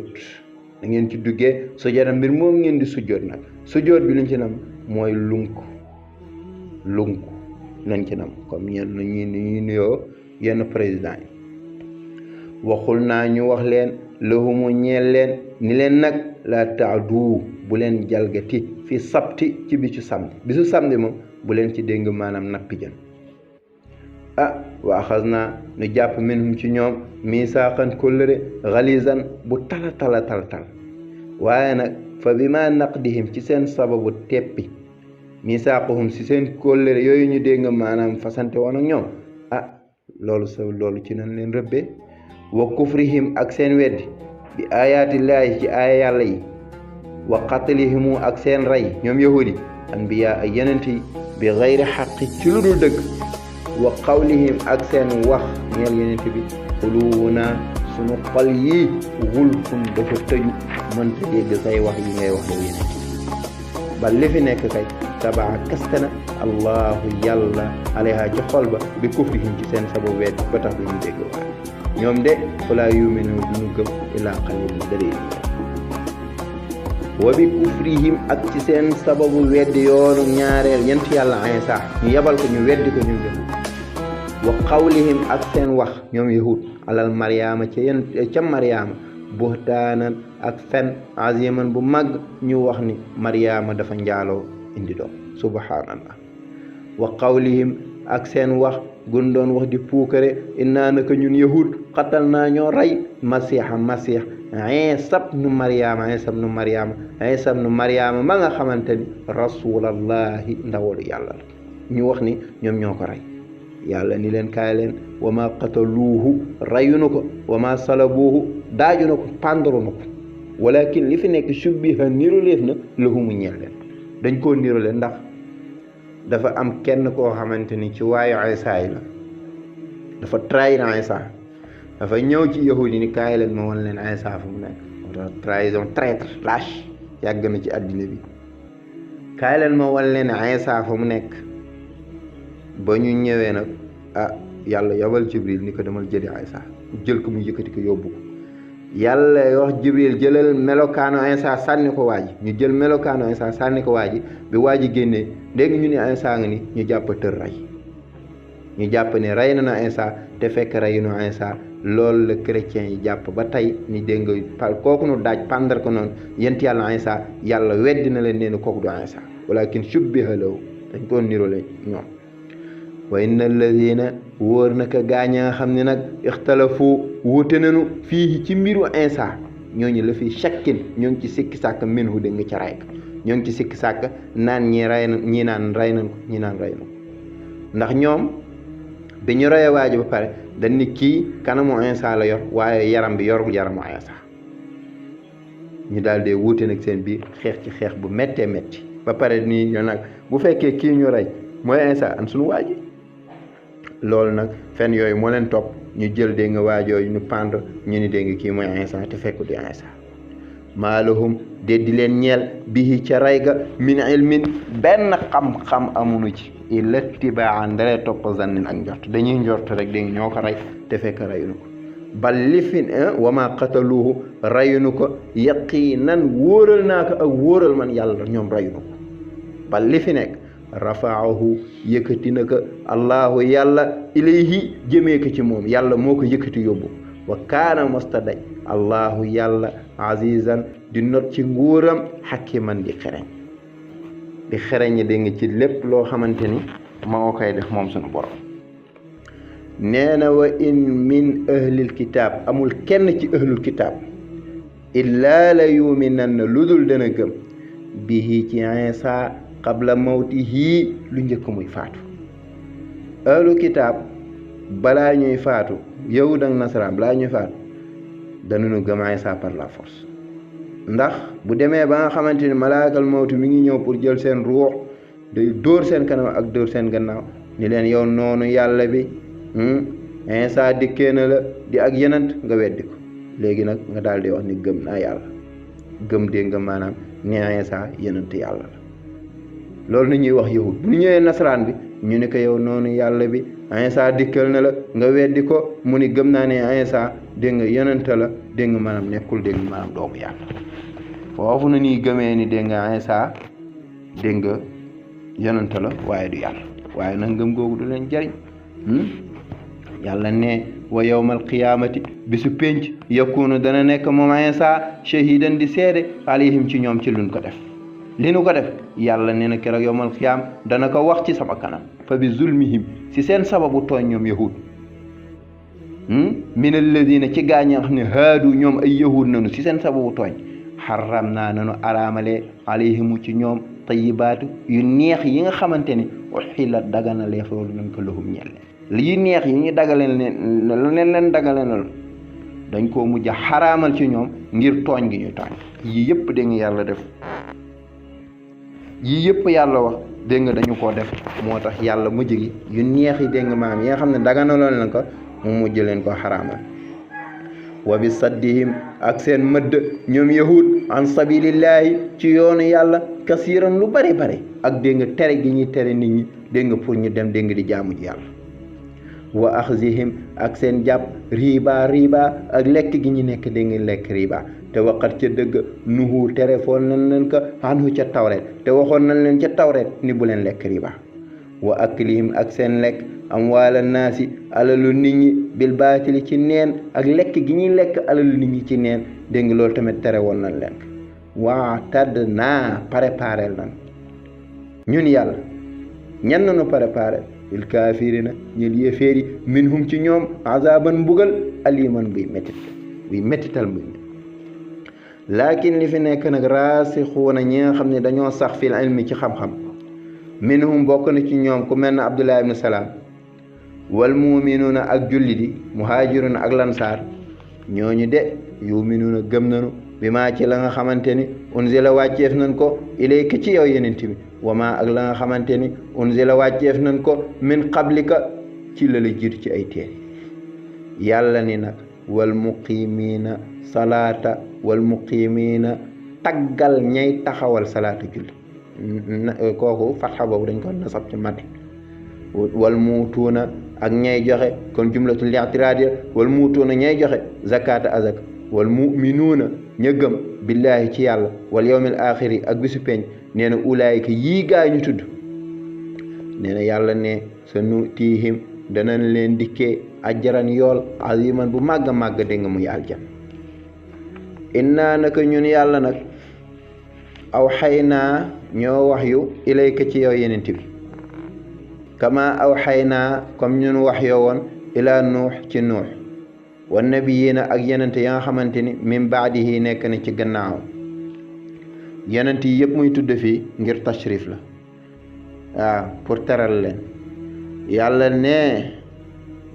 da ngeen ci duggee sujadan mbir moom ngeen di sujoot nag sujoot bi luñ ci nam mooy lunk lañ ci nam comme ñeen ñuy nuyoo yenn président yi waxul naa ñu wax leen lahumu ñeel leen ni leen nag la taadu bu leen jalgati fi sabti ci bisu samedi moom bu leen ci dégg maanaam nappi jën wa axas naa nu jàpp minhum ci ñoom misaaqan kóllëre xalizan bu tala waaye nag fa bi ma naqdihim ci seen sababu teppi misaaqahum ci seen kóllëre yooyu ñu dégg maanaam fasante woon ak ñoom loolu ci nañ leen rëbbee wa kufrihim ak seen weddi bi ayaatillaahi ci aaya yàlla yi wa qatlihimu ak seen rey ñoom yahudi anbiya ay yenent yi bi xayri xaqi ci lu dul dëgg wa qawlihim ak seen wax ñeel yenent bi quluubunaa sunu xol yi gulfun dafa tëju mënta dégg say wax yi ngay wax yow yenent ba li fi nekk kay tabaa kastana allahu yàlla alayha ci xol ba bi kufrihim ci seen sababu wedd ba tax duñu dégg waay ñoom de falaa yu'minuuna duñu gëm illaa qaliilan dalil wa bi kufrihim ak ci seen sababu weddi yoonu ñaareel yent yàlla Iisaa ñu yebal ko ñu weddi ko ñu gëm wa qawlihim ak seen wax ñoom yahud alal maryaama ca maryaama buhtaanan ak fen aziman bu mag ñu wax ni maryaama dafa njaaloo indi doom subhaanallah wa qawlihim ak seen wax gun doon wax di puukare innaa naka ñun yahud xatal naa ñoo rey masiix Iisaa ibnu Maryaama ma nga xamante ni rasulallahi ndawalu yàlla la ñu wax ni ñoom ñoo ko rey yàlla ni leen kaay leen wa ma qataluuhu rayunu ko wa ma salabuuhu daaju na ko pàndaru na ko walakin li fi nekk shubbiha niru leef na lahumu ñeel leen dañ koo niru leen ndax dafa am kenn koo xamante ni ci waayu Iisaa yi la dafa trahir Iisaa dafa ñëw ci yahudi ni kaay leen ma wan leen Iisaa fu mu nekk trahison traître lâche yàgg na ci àddina bi kaay leen ma wan leen Iisaa fu mu nekk ba ñu ñëwee nag yàlla yabal Jibril ni ko demal jëli Iisaa jël ko mu yëkkati ko yóbbu ko yàlla wax Jibril jëlal melokaanu Iisaa sànni ko waa ji ñu jël melokaanu Iisaa sànni ko waa ji bi waa ji génnee léegi ñu ne Iisaa nga ni ñu jàpp tër rey ñu jàpp ne rey na Iisaa te fekk reyu na Iisaa loolu la chrétiens yi jàpp ba tey ni dégg nga kooku nu daaj pàndar ko noonu yent yàlla Iisaa yàlla weddi na leen nee na kooku du Iisaa walakin shubbiha lahu dañ koo nirole ñoom wa inna alladina wóor naka gaaña nga xam ne nag ixtalafu wuute nañu fii ci mbiru Iisaa ñooñu la fi shakkin ñoo ngi ci sikki sàkk minhu dégg nga ca rey ko ñoo ngi ci sikki sàkk naan ñi rey na ñi naan rey nañ ko ñi naan rey na ko ndax ñoom bi ñu reyee waa ji ba pare dañ ni kii kanamu Iisaa la yor waaye yaram bi yorul yaramu Iisaa ñu daal dee wuute nag seen biir xeex ci xeex bu méttee métti ba pare nii ñoo nag bu fekkee kii ñu rey mooy Iisaa an suñu waa ji loolu nag fen yooyu moo leen topp ñu jël dégg nga waajooyu ñu pendre ñu ni dégg nga kii mooy Iisaa te fekk du Iisaa maa lahum déddi leen ñeel bihi ca rey ga min ilmin benn xam-xam amuñu ci illa tibaan dalee topp zannin ak njort dañuy njort rek dégg nga ñoo ko rey te fekk reyuñu ko bal lifin wa ma qataluuhu reyuñu ko yaqiinan wóoral naa ko ak wóoral man yàlla ñoom reyuñu ko bal li fi nekk rafaahu yëkkati na ko allahu yàlla ilayhi jëmee ko ci moom yàlla moo ko yëkkati yóbbu wa kaana mostadaj allahu yàlla azizan di not ci nguuram hakiman di xereñ dégg nga ci lépp loo xamante ni moo koy def moom suñu borom nee na wa in min ahlil kitaab amul kenn ci ahlul kitaab illaa la yuminan na lu dul dana gëm bihi ci Iisaa qabla mawtihi lu njëkk muy faatu ahlu kitaab balaa ñuy faatu yahud ak nasaraan balaa ñuy faatu dañu gëm Iisaa par la force ndax bu demee ba nga xamante ni malaakal mawtu mi ngi ñëw pour jël seen ruux day dóor seen kanam ak dóor seen gannaaw ni leen yow noonu yàlla bi Iisaa dikkee na la di ak yenant nga weddi ko léegi nag nga daal di wax ni gëm naa yàlla gëm dégg nga maanaam ni Iisaa yenant yàlla la loolu na ñuy wax yahud bu ñu ñëwee nasaraan bi ñu ne ko yow noonu yàlla bi Iisaa dikkal na la nga weddi ko mu ni gëm naa ne Iisaa dégg nga yonente la dégg nga maanaam nekkul dégg nga maanaam doomu yàlla foofu na ñuy gëmee ni dégg nga Iisaa dégg nga yonente la waaye du yàlla waaye nag ngëm googu du leen jariñ yàlla ne wa yawmal qiyaamati bisu pénc yakunu dana nekk moom Iisaa shahidan di seede alayhim ci ñoom ci luñ ko def li nu ko def yàlla nee na keroog yawmal qiyaam dana ko wax ci sama kanam fa bi zulmihim ci seen sababu tooñ ñoom yahud min alladina ci gaañ nga xam ne haadu ñoom ay yahud nanu ci seen sababu tooñ xaram naa nanu araamale alayhimu ci ñoom tayibaatu yu neex yi nga xamante ni uxillat dagana leef loolu nañ ko lahum ñelle li neex yi ñu dagaleen leen dagaleen dañ koo mujj a xaraamal ci ñoom ngir tooñ gi ñuy tooñ yii yëpp dégg nga yàlla def yii yëpp yàlla wax dégg nga dañu koo def moo tax yàlla mujj gi yu neex yi dégg nga maam yi nga xam ne daganaloon leen ko mu mujj leen ko xaraamal wa bi saddihim ak seen mëdd ñoom yahud an sabilillahi ci yoonu yàlla kasiiran lu bari bari ak dégg nga tere gi ñuy tere nit ñi dégg nga pour ñu dem dégg nga di jaamu ji yàlla wa axzihim ak seen jàpp riba ak lekk gi ñu nekk dégg nga lekk riba te waqat ca dëgg nuhu téléphone nañ leen ko anhu ca tawreet te waxoon nañ leen ca tawreet ni bu leen lekk riba wa aklihim ak seen lekk amwaala naasi alalu nit ñi bil baatili ci neen ak lekk gi ñuy lekk alalu nit ñi ci neen dégg nga loolu tamit tere woon nañ leen waa tadd naa préparé nan ñun yàlla ñan nañu préparé il kaafirina ñel yéeféeri minhum ci ñoom azaban mbugal aliman buy méttital muy laakin li fi nekk nag raasixuuna ñi nga xam ne dañoo sax fil ilmi ci xam-xam minhum bokk na ci ñoom ku mel ne Abdullah ibn Salaam wal muminuuna ak julli di muhaajiruna ak lansaar ñooñu de yuminuuna gëm nañu bi maa ci la nga xamante ni unzila wàcceef nañ ko ilayka ci yow yenent bi wa maa ak la nga xamante ni unzila wàcceef nañ ko min qablika ci la la jiitu ci ay téere yàlla ni nag wal muqimiina salaata wal muqimiina taggal ñay taxawal salaata julli kooku fatxa boobu dañ ko nasab ci mate wal muutuuna ak ñay joxe kon jumlatul i'tiraadiya wal muutuuna ñay joxe zakata azaka wal muminuuna ña gëm billaahi ci yàlla wal yawmil axiri ak bisu peñ nee na ulaayika yii gaa ñu tudd nee na yàlla ne sa nu tiihim danañ leen dikkee ajjaran yool aziman bu màgg a màgg dégg nga muy aljan innaa naka ñun yàlla nag aw xay naa ñoo wax yu ilayka ci yow yenent bi kama aw xay naa comme ñun wax yoo woon ilaa nuux ci nuux wa nabiyiina ak yenente ya nga xamante ni min baadihi nekk na ci gannaaw yenent yi yëpp muy tudd fii ngir tashrif la waaw pour teral leen yàlla ne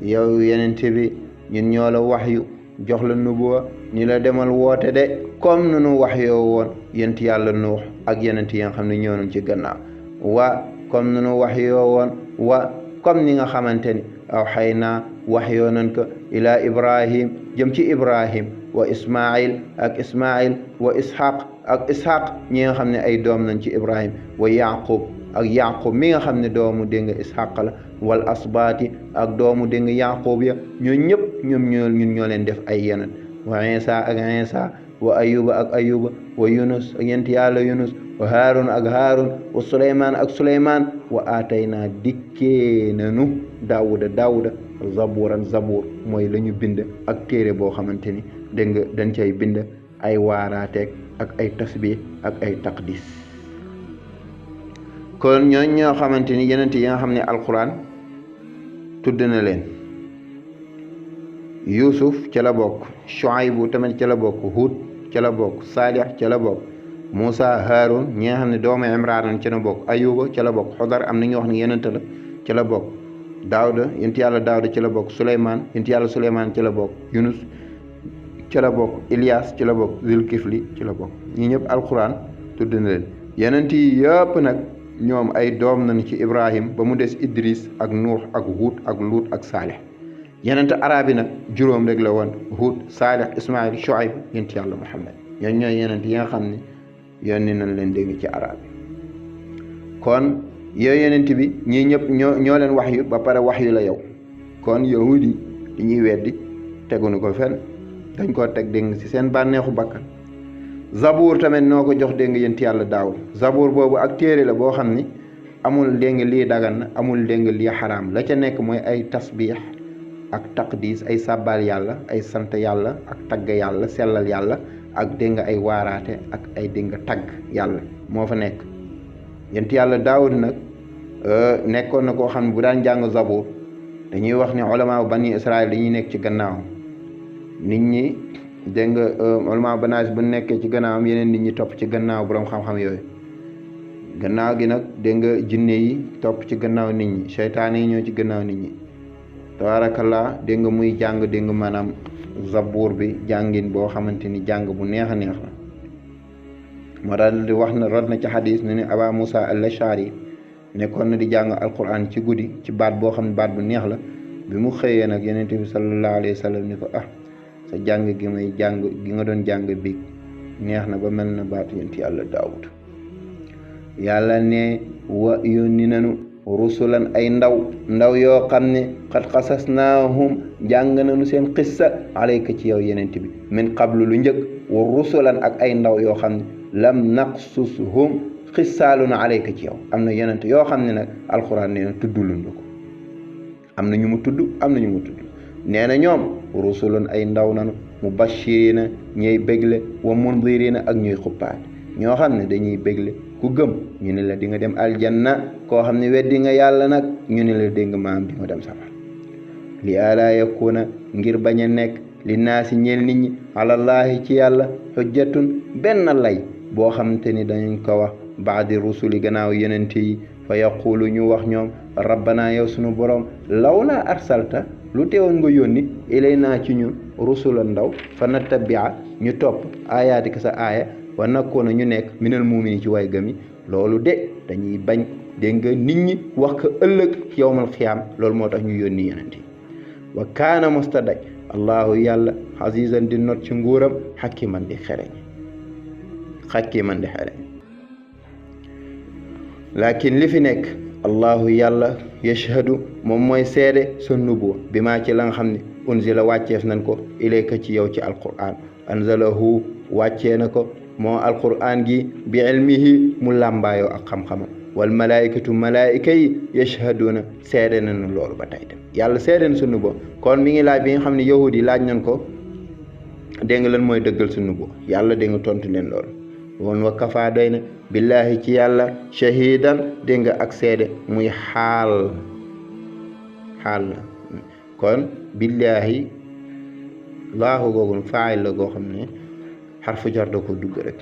yow yenente bi ñun ñoo la wax yu jox la nubuwa ni la demal woote de comme nunu wax yoo woon yent yàlla nuux ak yenent yi nga xam ne ñoo nañ ci gannaaw wa comme nunu wax yoo woon wa comme ni nga xamante ni aw xay naa wax yoo nañ ko ilaa ibrahim jëm ci ibrahim wa ismail ak ismail wa ishaq ak ishaq ñi nga xam ne ay doom nañ ci ibrahim wa yaqub ak yaqub mi nga xam ne doomu dégg nga ishaq la wal asbaati ak doomu dégg nga yaqub ya ñoo ñëpp ñun ñoo leen def ay yeneen wa isa ak isa wa ayuba ak ayuba wa yunus ak yent yàlla yunus wa haarun ak haarun wa suleymaan ak suleymaan wa aataynaa dikkee nanu daawuda zaburan zabur mooy la ñu bind ak téere boo xamante ni dégg nga dañ cay bind ay waaraateeg ak ay tasbih ak ay taqdis kon ñoo xamante ni yenent yi nga xam ne alquran tudd na leen yusuf ca la bokk shuaybu tamit ca la bokk hud ca la bokk saalih ca la bokk Moussa Haroun ñi nga xam ne doomu Imraan ca la bokk ayuba ca la bokk xodar am na ñu wax ne yenent la ca la bokk daawda yent yàlla daawda ci la bokk suleymaan yent yàlla suleymaan ci la bokk yunus ci la bokk Ilias ci la bokk Zulkifli ci la bokk ñi ñëpp alquran tudd na leen yenent yi yëpp nag ñoom ay doom nañ ci ibrahim ba mu des idris ak nuux ak huut ak luut ak saalih yenent arab yi nag juróom rek la woon huut saalih ismail shuaib yent yàlla muhammad ñooñ ñooy yenent yi nga xam ne yónni nañ leen dégg ci arab yi kon yooyu yenent bi ñii ñëpp ñoo leen wax yu ba pare wax yu la yow kon yahudi yi ñuy weddi teguñu ko fenn dañ koo teg dégg ci seen bànneexu bakkan zabour tamit noo ko jox dégg yent yàlla daawul zabour boobu ak téere la boo xam ni amul dégg lii dagan na amul dégg lii xaraam la ca nekk mooy ay tasbiix ak taqdis ay sàbbaal yàlla ay sant yàlla ak tagg yàlla sellal yàlla ak dégg ay waaraate ak ay dégg tagg yàlla moo fa nekk yent yàlla daawud nag nekkoon na koo xam ne bu daan jàng zabour dañuy wax ne ulama bani israil dañuy nekk ci gannaawam nit ñi dégg nga ulama banaas bu nekkee ci gannaawam yeneen nit ñi topp ci gannaaw borom xam-xam yooyu gannaaw gi nag dégg nga jinne yi topp ci gannaaw nit ñi seytaane yi ñoo ci gannaaw nit ñi tabarakallah dégg nga muy jàng dégg nga maanaam zabour bi jàngin boo xamante ni jàng bu neex a neex la moo daal di wax na rod na ci xadis ne ni aba moussa al-Ashari nekkoon na di jàng alquran ci guddi ci baat boo xam ne baat bu neex la bi mu xëyee nag yonent bi sallallahu alayhi wa sallam ni ko sa jàng gi may jàng gi nga doon jàng bi neex na ba mel na baatu yonent yàlla daawud yàlla ne wa yónni nanu rusulan ay ndaw yoo xam ne xat xasasnaahum jàng nanu seen xissa alayka ci yow yenent bi min qablu lu njëkk wa rusulan ak ay ndaw yoo xam ne lam naqsushum xissaaluna alayka ci yow am na yenent yoo xam ne nag alquran nee na tudduluñ ko am na ñu mu tudd nee na ñoom rusulan ay ndaw nanu mubashirina ñuy bégle wa mundirina ak ñuy xuppaat ñoo xam ne dañuy bégle ku gëm ñu ne la di nga dem aljanna koo xam ne weddi nga yàlla nag ñu ne la dégg maam di nga dem safar li alaa yakuna ngir bañ a nekk li naasi ñeel nit ñi alallaahi ci yàlla xujjatun benn lay boo xamante ni dañu ko wax baadi rusuli gannaaw yenente yi fa yaqulu ñu wax ñoom rabbana yow sunu borom law laa arsalta lu teewoon nga yónni ilay naa ci ñun rusula ndaw fa nattabia ñu topp ayatika sa aaya wa nakkoona ñu nekk minal muumini ci way gëm yi loolu de dañuy bañ dégg nga nit ñi wax ko ëllëg yowmal xiyaam loolu moo tax ñu yónni yenente yi wa kaana mustadaj allahu yàlla azizan di not ci nguuram xakiman di xereñ lakin li fi nekk allahu yàlla yashhadu moom mooy seede sa nubuwa bi maa ci la nga xam ne unzila wàcceef nañ ko ilayka ci yow ci alquran anzalahu wàccee na ko moo alquran gi bi ilmihi mu làmbaayoo ak xam-xamam wal malaikatu malaika yi yashhaduna seede nañu loolu ba tey dem yàlla seede na sa nubuwa kon mi ngi laaj bi nga xam ne yahudi laaj nañ ko dégg nga lan mooy dëggal sa nubuwa yàlla dégg nga tontu leen loolu woon wa kafa doy na billahi ci yàlla shahidan dégg nga ak seede muy xaal la kon billahi laahu googu faayil la goo xam ne xarfu jar da ko dugg rek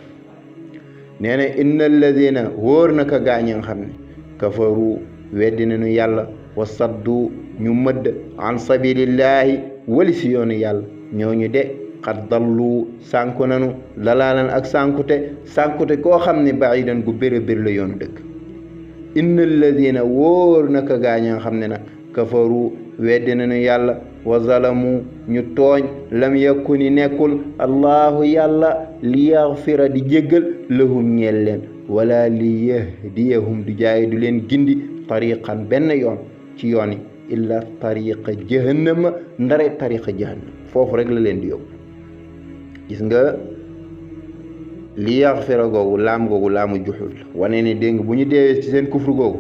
nee na inna alladina wóor na ka gaañ nga xam ne kafaru weddi nañu yàlla wa saddu ñu mëdd an sabilillahi wali si yoonu yàlla ñooñu de xat dallu sànku nanu lalaalan ak sànkute koo xam ne baidan gu bér la yoonu dëkk inna alladina wóor na ka gaañ nga xam ne nag kafaru weddi nañu yàlla wa zalamu ñu tooñ lam yakuni nekkul allahu yàlla li yaxfira di jéggal lahum ñeel leen wala li yahdiyahum du jaay du leen gindi tariqan benn yoon ci yoon yi illa tariqa jahannama ndare tariqa jahannam foofu rek la leen di yóbbu gis nga li yaxfira googu laamu juxul wane ne dégg nga bu ñu deewee ci seen kufru googu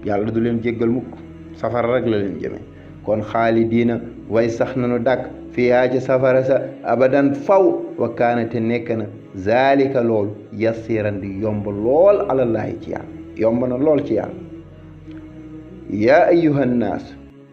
yàlla du leen jéggal mukk safara rek la leen jëmee kon xaalidiina way sax nanu dàkk fiyaa ci safara sa abadan faw wa kaanate nekk na zaalika loolu yassiran di yomb lool alallaahi ci yàlla yomb na lool ci yàlla yaa ayyuhan naas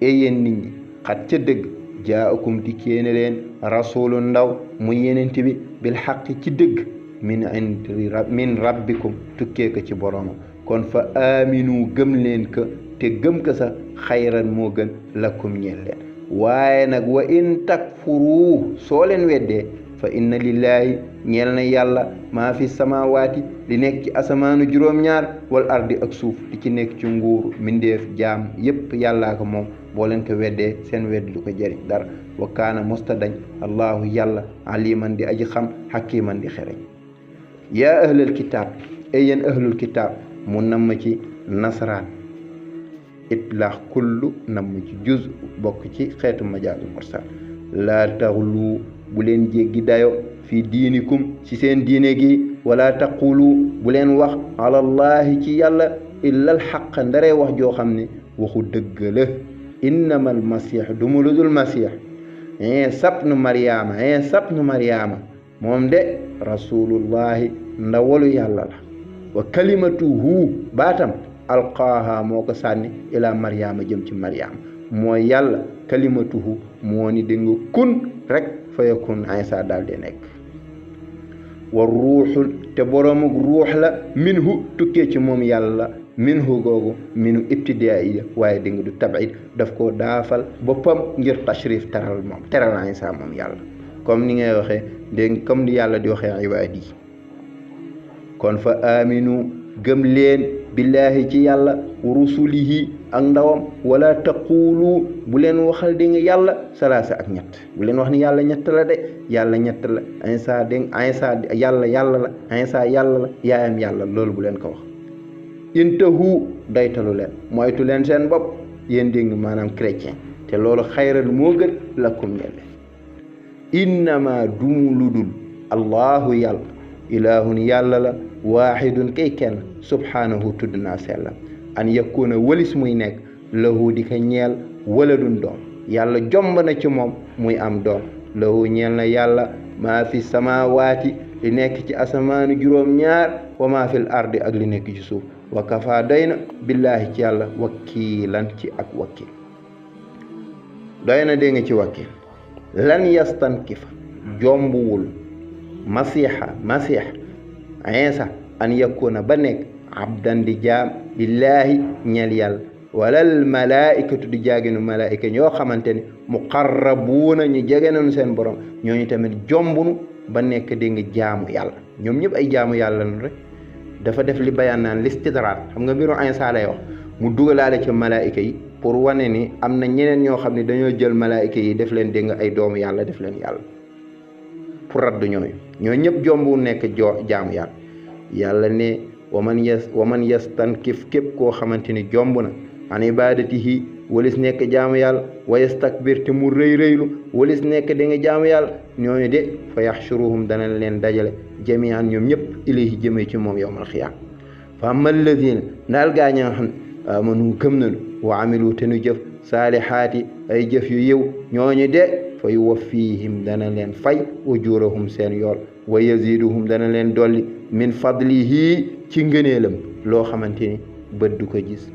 yéen nit ñi xat ca dëgg jaakum di kéene leen rasulu ndaw mu yenent bi bil xaqi ci dëgg min rabbikum tukkee ko ci boroomam kon fa aminu gëm leen ko te gëm ko sa xayran moo gën lakum ñeel leen waaye nag wa in takfuru soo leen weddee fa inna lillahi ñeel na yàlla maa fi samawaati li nekk ci asamaanu juróom-ñaar wal ardi ak suuf li ci nekk ci nguur mindeef jaam yépp yàllaa ko moom boo leen ko weddee seen wedd du ko jëriñ dara wa kaana mustadañ allahu yàlla aliman di aji xam hakiman di xereñ yaa ahlal kitaab ay yéen ahlul kitaab mu namm ci nasaraan itlaax kullu namm ci juz bokk ci xeetu majaasul mursal laa taxlu bu leen jéggi dayo fi diinikum ci seen diine gi wala taqulu bu leen wax alallahi ci yàlla illa alxaq ndaree wax joo xam ne waxu dëgg la innama almasih du mu ludul masih sabnu mariama moom de rasulullahi ndawalu yàlla la wa kalimatuhu baatam alqaaha moo ko sànni ila mariama jëm ci mariama mooy yàlla kalimatuhu moo ni dinga kun rek fa yakun Isa daal di nekk wa ruuxul te boroomuk ruux la minhu tukkee ci moom yàlla minhu googu minu ibtidaaiya waaye di nga du tabid daf koo daafal boppam ngir tashrif teral Isa moom yàlla comme ni ngay waxee dégg comme ni yàlla di waxee ibaad yi kon fa aminu gëm leen billahi ci yàlla wa rusulihi ak ndawam wala taqulu bu leen waxal di nga yàlla salaasa ak ñett bu leen wax ni yàlla ñett la de yàlla ñett la Isa dégg Isa yàlla la Isa yàlla la yaayam yàlla loolu bu leen ko wax intahu daytalu leen moytu leen seen bopp yéen dégg maanaam chrétien te loolu xayral moo gën lakum ñeel innama dumu ludul allahu yàlla ilahun yàlla la waaxidun kay kenn subhanahu tudd naa sellam an yakuna walis muy nekk lahu di ko ñeel waladun doom yàlla jomb na ci moom muy am doom lahu ñeel na yàlla maa fi samawaati li nekk ci asamaanu juróom-ñaar wa maa fil ardi ak li nekk ci suuf wa kafa doy na billaahi ci yàlla wakiilan ci ak wakil doy na dégg nga ci wakil lan yastankifa jombuwul masiixa Iisa an yakuna ba nekk abdan di jaam lillaahi ñeel yàlla walal malaikatu di jaaginu malaika ñoo xamante ni muqarrabuuna ñu jege nañu seen borom ñooñu tamit jombunu ba nekk dégg nga jaamu yàlla ñoom ñëpp ay jaamu yàlla lañu rek dafa def li bayaan naan listidraat xam nga mbiru Iisa lay wax mu dugalaale ci malaika yi pour wane ni am na ñeneen ñoo xam ne dañoo jël malaika yi def leen dégg nga ay doomu yàlla def leen yàlla pour raddu ñooñu ñoo ñëpp jombu nekk jaamu yàlla yàlla ne waman yastankif képp koo xamante ni jomb na an ibadatihi walis nekk jaamu yàlla wa yastakbir te mu rëy walis nekk da nga jaamu yàlla ñooñu de fa yaxshuruhum dana leen dajale jamian ñoom ñëpp ilayhi jëmee ci moom yawmal xiyaam fa amma alladina ndaal gaa ñi nga xam ne amanu gëm nañu wa amilu te nu jëf saalihaati ay jëf yu yiw ñooñu de fa yuwaffihim dana leen fay ujurahum seen yool wa yaziduhum dana leen dolli min fadlihi ci ngëneelam loo xamante ni bët du ko gis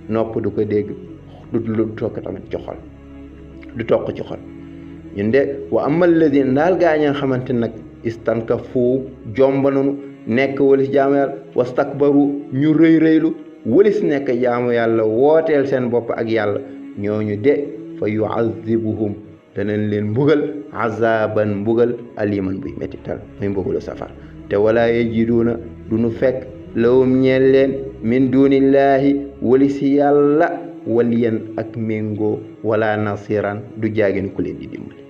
nopp du ko dégg du tokk tamit ci xol du tokk ci xol ñun de wa amal ladina daal gaa ñi nga xamante nag istankafu jomba nanu nekk walis jaamu yàlla wastakbaru ñu rëylu walis nekk jaamu yàlla wooteel seen bopp ak yàlla ñooñu de fa yuazibuhum danañ leen mbugal azaban mbugal aliman buy mettital muy mbugalu safar te wala yajiduuna du nu fekk lawum ñeel leen min dunillahi walisi yàlla waliyan ak méngoo wala nasiran du jaagin ku leen di dimbali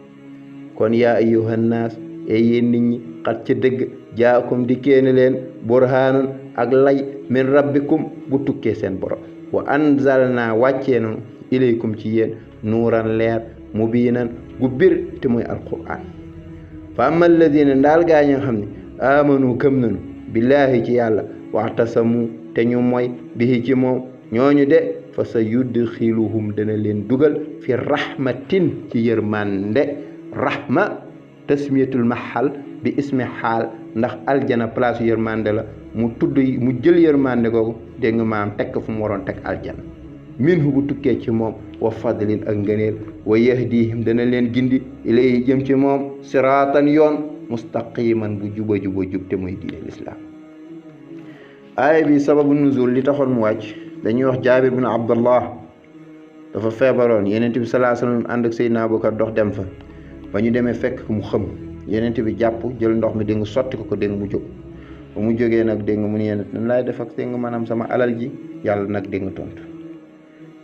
kon yaa ayyuhan naas yéen nit ñi xat ca dëgg jaakum di kéene leen burhaanun ak lay min rabbikum bu tukkee seen borom wa anzalna wàccee nanu ilaykum ci yéen nuuran leer mubiinan gu bir te muy alquran fa amma alladina ndaal gaa ñi nga xam ne amanu gëm nanu billaahi ci yàlla waxtasamu te ñu mooy bihi ci moom ñooñu de fa sa yudxiluhum dana leen dugal fi rahmatin ci yërmande rahma tasmiyatul mahal bi ismi xaal ndax aljana place yërmande la mu jël yërmande googu dégg nga maam tekk fu mu waroon teg aljana minhu bu tukkee ci moom wa fadlin ak ngëneel wa yahdihim dana leen gindi ilayhi jëm ci moom siraatan yoon mustaqiman bu jub te muy diine lislaam aaya bi sababu nuzul li taxoon mu wàcc dañuy wax jaabir bin abdallah dafa feebaroon yenent bi sallallahu alayhi wasallam ànd ak Seydina Abubakar dox dem fa ba ñu demee fekk mu xëm yenent bi jàpp jël ndox mi dégg nga sotti ko dégg mu jóg ba mu jógee nag dégg nga mu ne yéen nan laay def ak dégg nga maanaam sama alal ji yàlla nag dégg nga tontu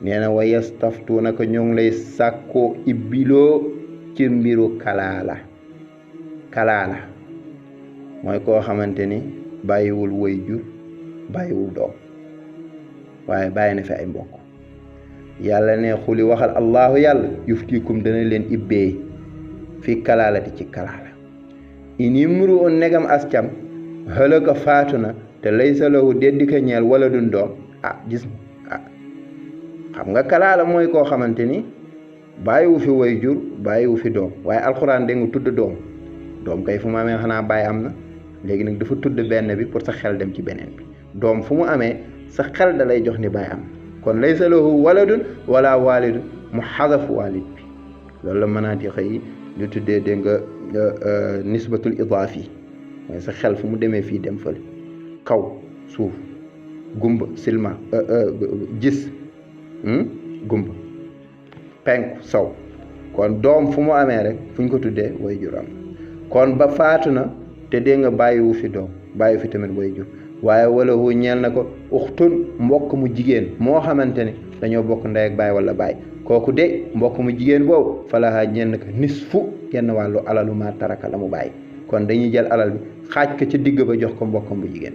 nee na wa yastaftuunaka ñoo ngi lay sàkkoo ibbiloo ci mbiru kalaala mooy koo xamante ni bàyyiwul way jur bàyyiwul doom waaye bàyyi na fi ay mbokk yàlla ne xuli waxal allahu yàlla yuftikum dana leen ibbee fi kalaalati ci kalaala inimru on negam ascam halaka faatu na te laysa lahu deddi ka ñeel wala dun doom gis xam nga kalaala mooy koo xamante ni bàyyiwu fi way jur bàyyiwu fi doom waaye alxuraan da nga tudd doom kay fu mu amee xanaa bàyyi am na léegi nag dafa tudd benn bi pour sa xel dem ci beneen bi doom fu mu amee sa xel da lay jox ni bàyyi am kon laysa lahu waladun wala walidun mu xadafu walid bi loolu la mënaati xëy ñu tuddee dégg nga nisbatul idaafi mooy sa xel fu mu demee fii dem fële kaw suuf gumba silma gis gumba penku sow kon doom fu mu amee rek fu ñu ko tuddee way jur am kon ba faatu na te dégg nga bàyyiwu fi doom bàyyi fi tamit way jur waaye wala hu ñeel na ko uxtun mbokk mu jigéen moo xamante ne dañoo bokk ndey ak baay wala baay kooku de mbokk mu jigéen boobu falaha ñenn ko nisfu genn wàllu alalu ma taraka la mu bàyyi kon dañuy jël alal bi xaaj ko ci digg ba jox ko mbokkam bu jigéen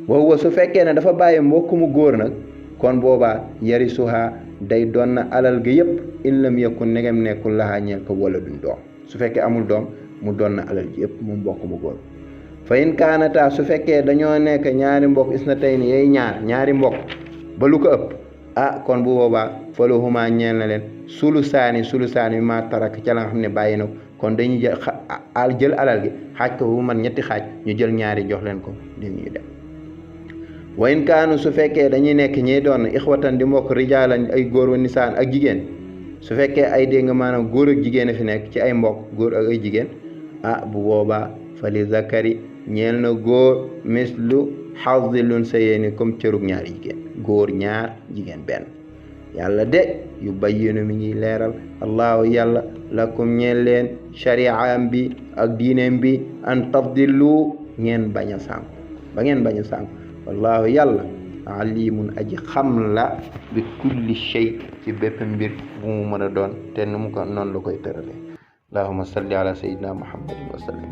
wa su fekkee ne dafa bàyyi mbokk mu góor nag kon boobaa yarisuha day doon na alal ga yëpp in lam yakun negem nekkul laxaa ñeel ko wala duñ doom su fekkee amul doom mu doon na alal ji yëpp mu mbokk mu góor fa in kaanata su fekkee dañoo nekk ñaari mbokk isnatayni yay ñaari mbokk ba lu ko ëpp kon bu boobaa falahuma ñeel na leen sulusaani bi ma tarak ca la nga xam ne bàyyi na ko kon dañuy jël alal gi xaaj ko bu man ñetti xaaj ñu jël ñaari jox leen ko di ñuy dem wa in kaanu su fekkee dañuy nekk ñiy doon ixwatan di mbokk rijaalan ay góor wa nisaan ak jigéen su fekkee ay dégg nga maanaam góor ak jigéen a fi nekk ci ay mbokk góor ak ay jigéen bu boobaa fali zakari ñeel na góor mislu xazilun sa yéeni comme cërug ñaari jigéen góor ñaar jigéen benn yàlla de yu bayyinu mi ngi leeral allahu yàlla lakum ñeel leen shari'am bi ak diineem bi an tafdillu ngeen bañ a sànku ba ngeen bañ a sànku wallahu yàlla alimun aji xam la bi kulli shay ci bépp mbir bu mu mën a doon te nu mu ko noonu la koy tërale allahumma salli ala sayyidina muhammadin wa sallam